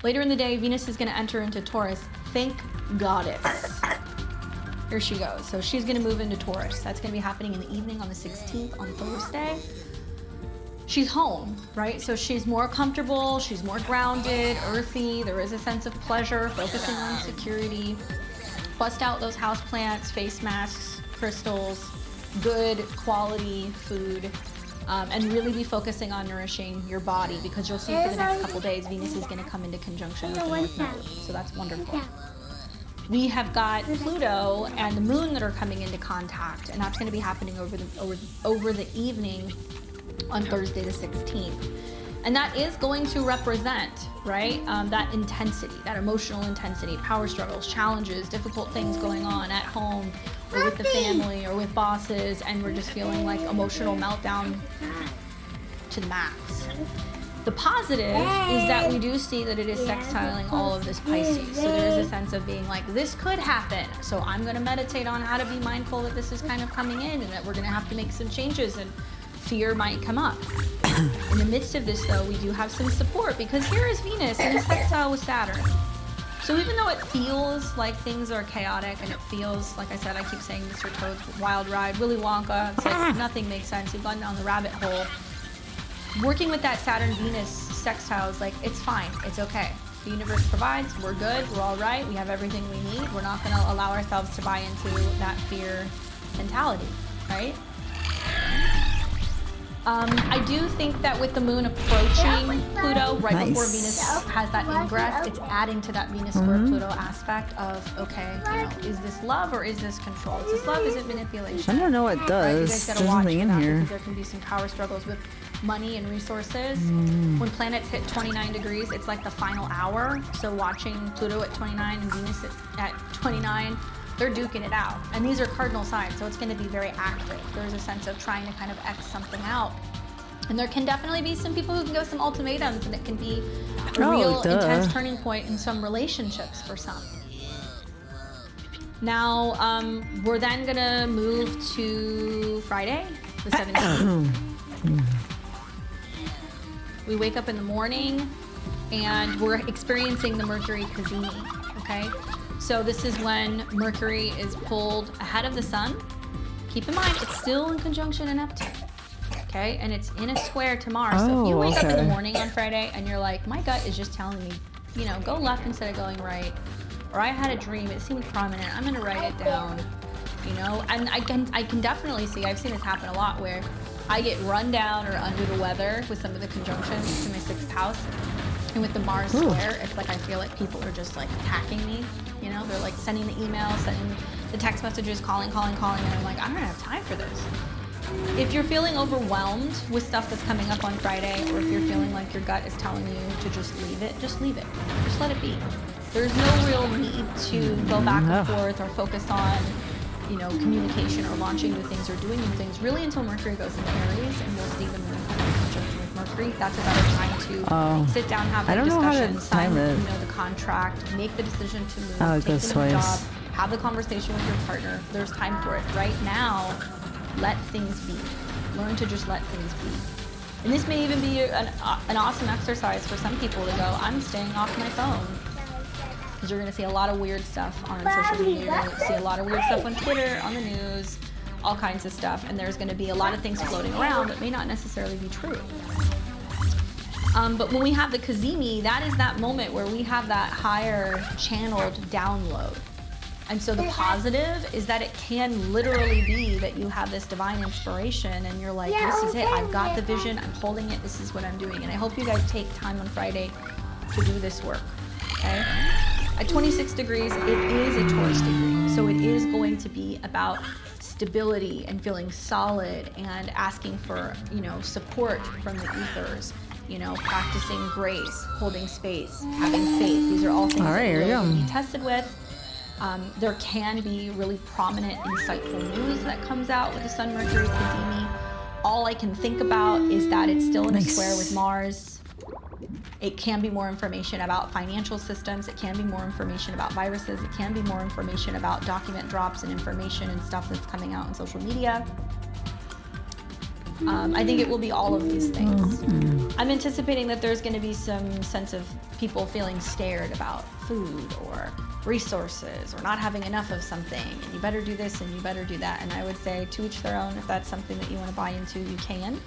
Later in the day, Venus is going to enter into Taurus. Thank Goddess. Here she goes. So she's going to move into Taurus. That's going to be happening in the evening on the 16th on Thursday. She's home, right? So she's more comfortable, she's more grounded, earthy. There is a sense of pleasure, focusing on security. Bust out those house plants, face masks, crystals, good quality food, and really be focusing on nourishing your body, because you'll see for the next couple days, Venus is going to come into conjunction with the North Node. So that's wonderful. We have got Pluto and the Moon that are coming into contact, and that's going to be happening over the evening on Thursday the 16th. And that is going to represent, right, that intensity, that emotional intensity, power struggles, challenges, difficult things going on at home or with the family or with bosses, and we're just feeling like emotional meltdown to the max. The positive is that we do see that it is sextiling all of this Pisces. So there is a sense of being like, this could happen. So I'm going to meditate on how to be mindful that this is kind of coming in and that we're going to have to make some changes, and fear might come up. In the midst of this, though, we do have some support, because here is Venus in a sextile with Saturn. So even though it feels like things are chaotic, and it feels, like I said, I keep saying Mr. Toad's Wild Ride, Willy Wonka, it's like nothing makes sense, you've gone down the rabbit hole. Working with that Saturn-Venus sextile is like, it's fine, it's okay. The universe provides, we're good, we're all right, we have everything we need. We're not going to allow ourselves to buy into that fear mentality, right? I do think that with the Moon approaching Pluto right before Venus has that ingress, it's adding to that Venus square Pluto aspect of, okay, you know, is this love or is this control? Is this love? Is it manipulation? I don't know what it Right? You does. guys gotta There's watch nothing for in that, here. because there can be some power struggles with money and resources. When planets hit 29 degrees, it's like the final hour. So watching Pluto at 29 and Venus at 29 they're duking it out. And these are cardinal signs, so it's going to be very active. There's a sense of trying to kind of X something out. And there can definitely be some people who can go some ultimatums, and it can be a real intense turning point in some relationships for some. Now, we're then gonna move to Friday, the 17th. We wake up in the morning and we're experiencing the Mercury Cazimi, okay? So this is when Mercury is pulled ahead of the sun. Keep in mind, it's still in conjunction in Neptune, okay? And it's in a square to Mars. So if you wake up in the morning on Friday and you're like, my gut is just telling me, you know, go left instead of going right, or I had a dream, it seemed prominent, I'm gonna write it down, you know? And I can definitely see, I've seen this happen a lot, where I get run down or under the weather with some of the conjunctions to my 6th house. And with the Mars square, it's like I feel like people are just like attacking me, you know? They're like sending the emails, sending the text messages, calling, and I'm like, I don't have time for this. If you're feeling overwhelmed with stuff that's coming up on Friday, or if you're feeling like your gut is telling you to just leave it. Just let it be. There's no real need to go back and forth or focus on, you know, communication or launching new things or doing new things, really until Mercury goes into Aries and we'll see the moon come in conjunction with Mercury. That's a better time to sit down, have that discussion, sign the contract, make the decision to move, take the new job, have the conversation with your partner. There's time for it. Right now, let things be. Learn to just let things be. And this may even be an awesome exercise for some people to go, I'm staying off my phone. Because you're going to see a lot of weird stuff on social media. You're going to see a lot of weird stuff on Twitter, on the news, all kinds of stuff. And there's going to be a lot of things floating around that may not necessarily be true. But when we have the Cazimi, that is that moment where we have that higher channeled download. And so the positive is that it can literally be that you have this divine inspiration and you're like, this is it. I've got the vision. I'm holding it. This is what I'm doing. And I hope you guys take time on Friday to do this work, okay? At 26 degrees, it is a Taurus degree. So it is going to be about stability and feeling solid and asking for, you know, support from the ethers, you know, practicing grace, holding space, having faith. These are all things that you're going to be tested with. There can be really prominent, insightful news that comes out with the Sun Mercury Cazimi. All I can think about is that it's still in a square with Mars. It can be more information about financial systems. It can be more information about viruses. It can be more information about document drops and information and stuff that's coming out on social media. I think it will be all of these things. I'm anticipating that there's going to be some sense of people feeling scared about food or resources or not having enough of something, and you better do this and you better do that. And I would say to each their own. If that's something that you want to buy into, you can.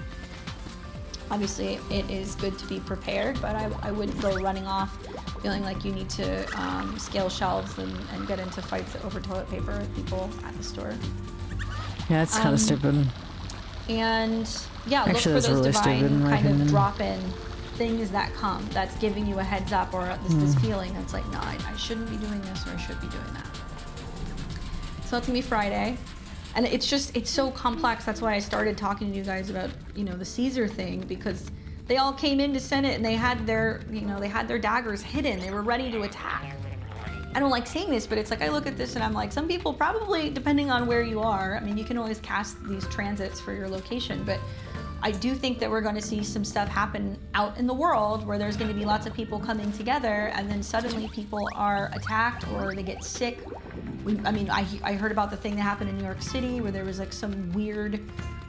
Obviously, it is good to be prepared, but I wouldn't go running off feeling like you need to scale shelves and get into fights over toilet paper with people at the store. Yeah, it's kind of stupid. And yeah, look for those divine kind of drop-in things that come, that's giving you a heads up, or this feeling that's like, no, I shouldn't be doing this, or I should be doing that. So it's gonna be Friday. And it's so complex. That's why I started talking to you guys about, you know, the Caesar thing, because they all came into Senate and they had their, you know, they had their daggers hidden. They were ready to attack. I don't like saying this, but it's like I look at this and I'm like, some people probably, depending on where you are, I mean, you can always cast these transits for your location, but I do think that we're going to see some stuff happen out in the world where there's going to be lots of people coming together, and then suddenly people are attacked or they get sick. I heard about the thing that happened in New York City where there was like some weird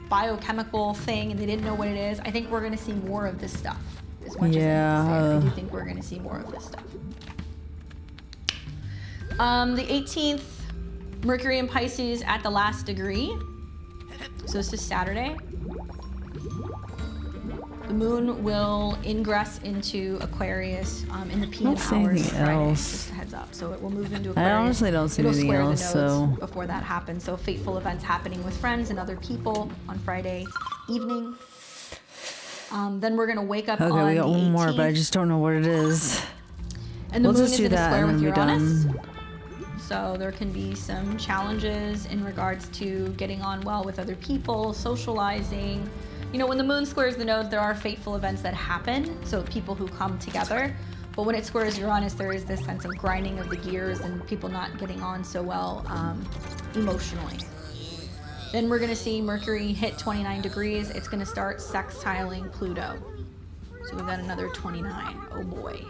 biochemical thing and they didn't know what it is. I think we're going to see more of this stuff. As much as I do think we're going to see more of this stuff. The 18th, Mercury in Pisces at the last degree. So this is Saturday. The moon will ingress into Aquarius in the PM hours Friday. Just a heads up. So it will move into Aquarius. I honestly don't see anything else. So before that happens, so fateful events happening with friends and other people on Friday evening. Then we're gonna wake up on the 18th. Okay, we got one more, but I just don't know what it is. And the moon is in a square with Uranus. So there can be some challenges in regards to getting on well with other people, socializing. You know, when the moon squares the node, there are fateful events that happen, so people who come together. But when it squares Uranus, there is this sense of grinding of the gears and people not getting on so well emotionally. Then we're going to see Mercury hit 29 degrees. It's going to start sextiling Pluto. So we've got another 29. Oh boy.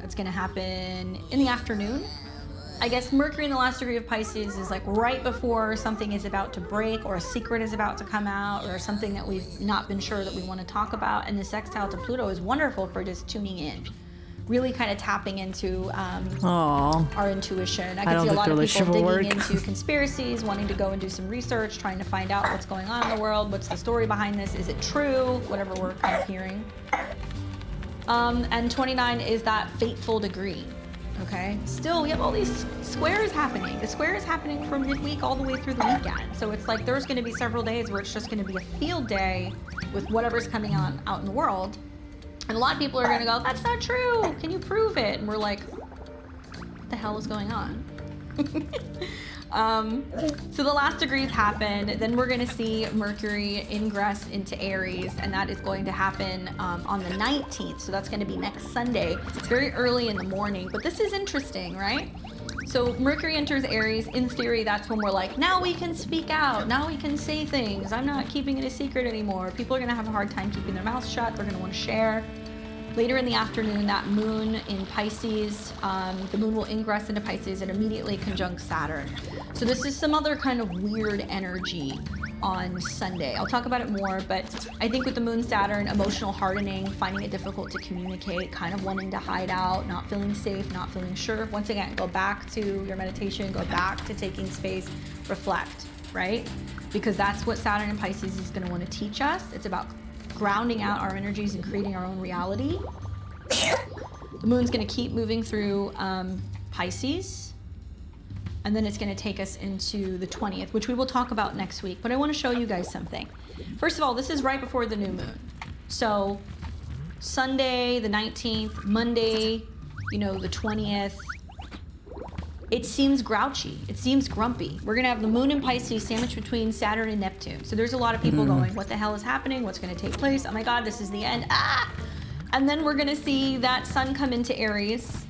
That's going to happen in the afternoon. I guess Mercury in the last degree of Pisces is like right before something is about to break or a secret is about to come out or something that we've not been sure that we want to talk about. And the sextile to Pluto is wonderful for just tuning in. Really kind of tapping into our intuition. I can see a lot of people digging into conspiracies, wanting to go and do some research, trying to find out what's going on in the world, what's the story behind this, is it true, whatever we're kind of hearing. And 29 is that fateful degree, okay? Still, we have all these squares happening. The square is happening from midweek all the way through the weekend. So it's like there's gonna be several days where it's just gonna be a field day with whatever's coming on out in the world. And a lot of people are gonna go, that's not true, can you prove it? And we're like, what the hell is going on? So the last degrees happen, then we're gonna see Mercury ingress into Aries, and that is going to happen on the 19th. So that's gonna be next Sunday. It's very early in the morning, but this is interesting, right? So Mercury enters Aries. In theory, that's when we're like, now we can speak out. Now we can say things. I'm not keeping it a secret anymore. People are going to have a hard time keeping their mouths shut. They're going to want to share. Later in the afternoon, that moon in Pisces, the moon will ingress into Pisces and immediately conjunct Saturn. So this is some other kind of weird energy on Sunday. I'll talk about it more, but I think with the moon Saturn, emotional hardening, finding it difficult to communicate, kind of wanting to hide out, not feeling safe, not feeling sure. Once again, go back to your meditation, go back to taking space, reflect, right? Because that's what Saturn in Pisces is going to want to teach us. It's about grounding out our energies and creating our own reality. The moon's going to keep moving through Pisces. And then it's going to take us into the 20th, which we will talk about next week. But I want to show you guys something. First of all, this is right before the new moon. So Sunday, the 19th, Monday, you know, the 20th. It seems grouchy. It seems grumpy. We're going to have the moon in Pisces sandwiched between Saturn and Neptune. So there's a lot of people going, what the hell is happening? What's going to take place? Oh my God, this is the end. Ah! And then we're going to see that sun come into Aries,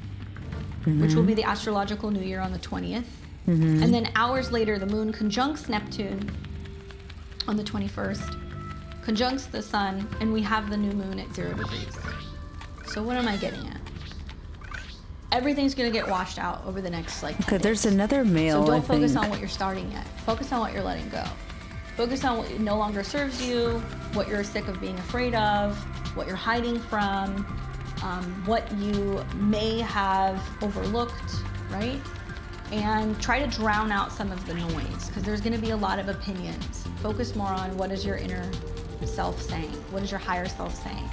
which will be the astrological new year on the 20th. And then hours later, the moon conjuncts Neptune on the 21st, conjuncts the sun, and we have the new moon at 0 degrees. So what am I getting at? Everything's gonna get washed out over the next like 10 Okay, there's days. another male. So don't focus on what you're starting at. Focus on what you're letting go. Focus on what no longer serves you, what you're sick of being afraid of, what you're hiding from, what you may have overlooked, right? And try to drown out some of the noise, because there's going to be a lot of opinions. Focus more on what is your inner self saying? What is your higher self saying?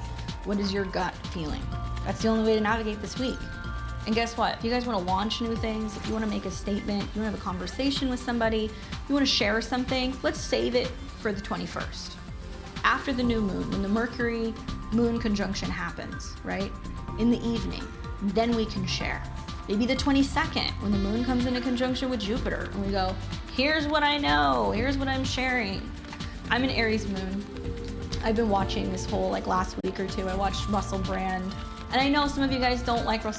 What is your gut feeling? That's the only way to navigate this week. And guess what? If you guys want to launch new things, if you want to make a statement, if you want to have a conversation with somebody, if you want to share something, let's save it for the 21st. After the new moon, when the Mercury moon conjunction happens, right? In the evening, then we can share. Maybe the 22nd, when the moon comes into conjunction with Jupiter, and we go, here's what I know, here's what I'm sharing. I'm an Aries moon. I've been watching this whole like last week or two. I watched Russell Brand, and I know some of you guys don't like Russell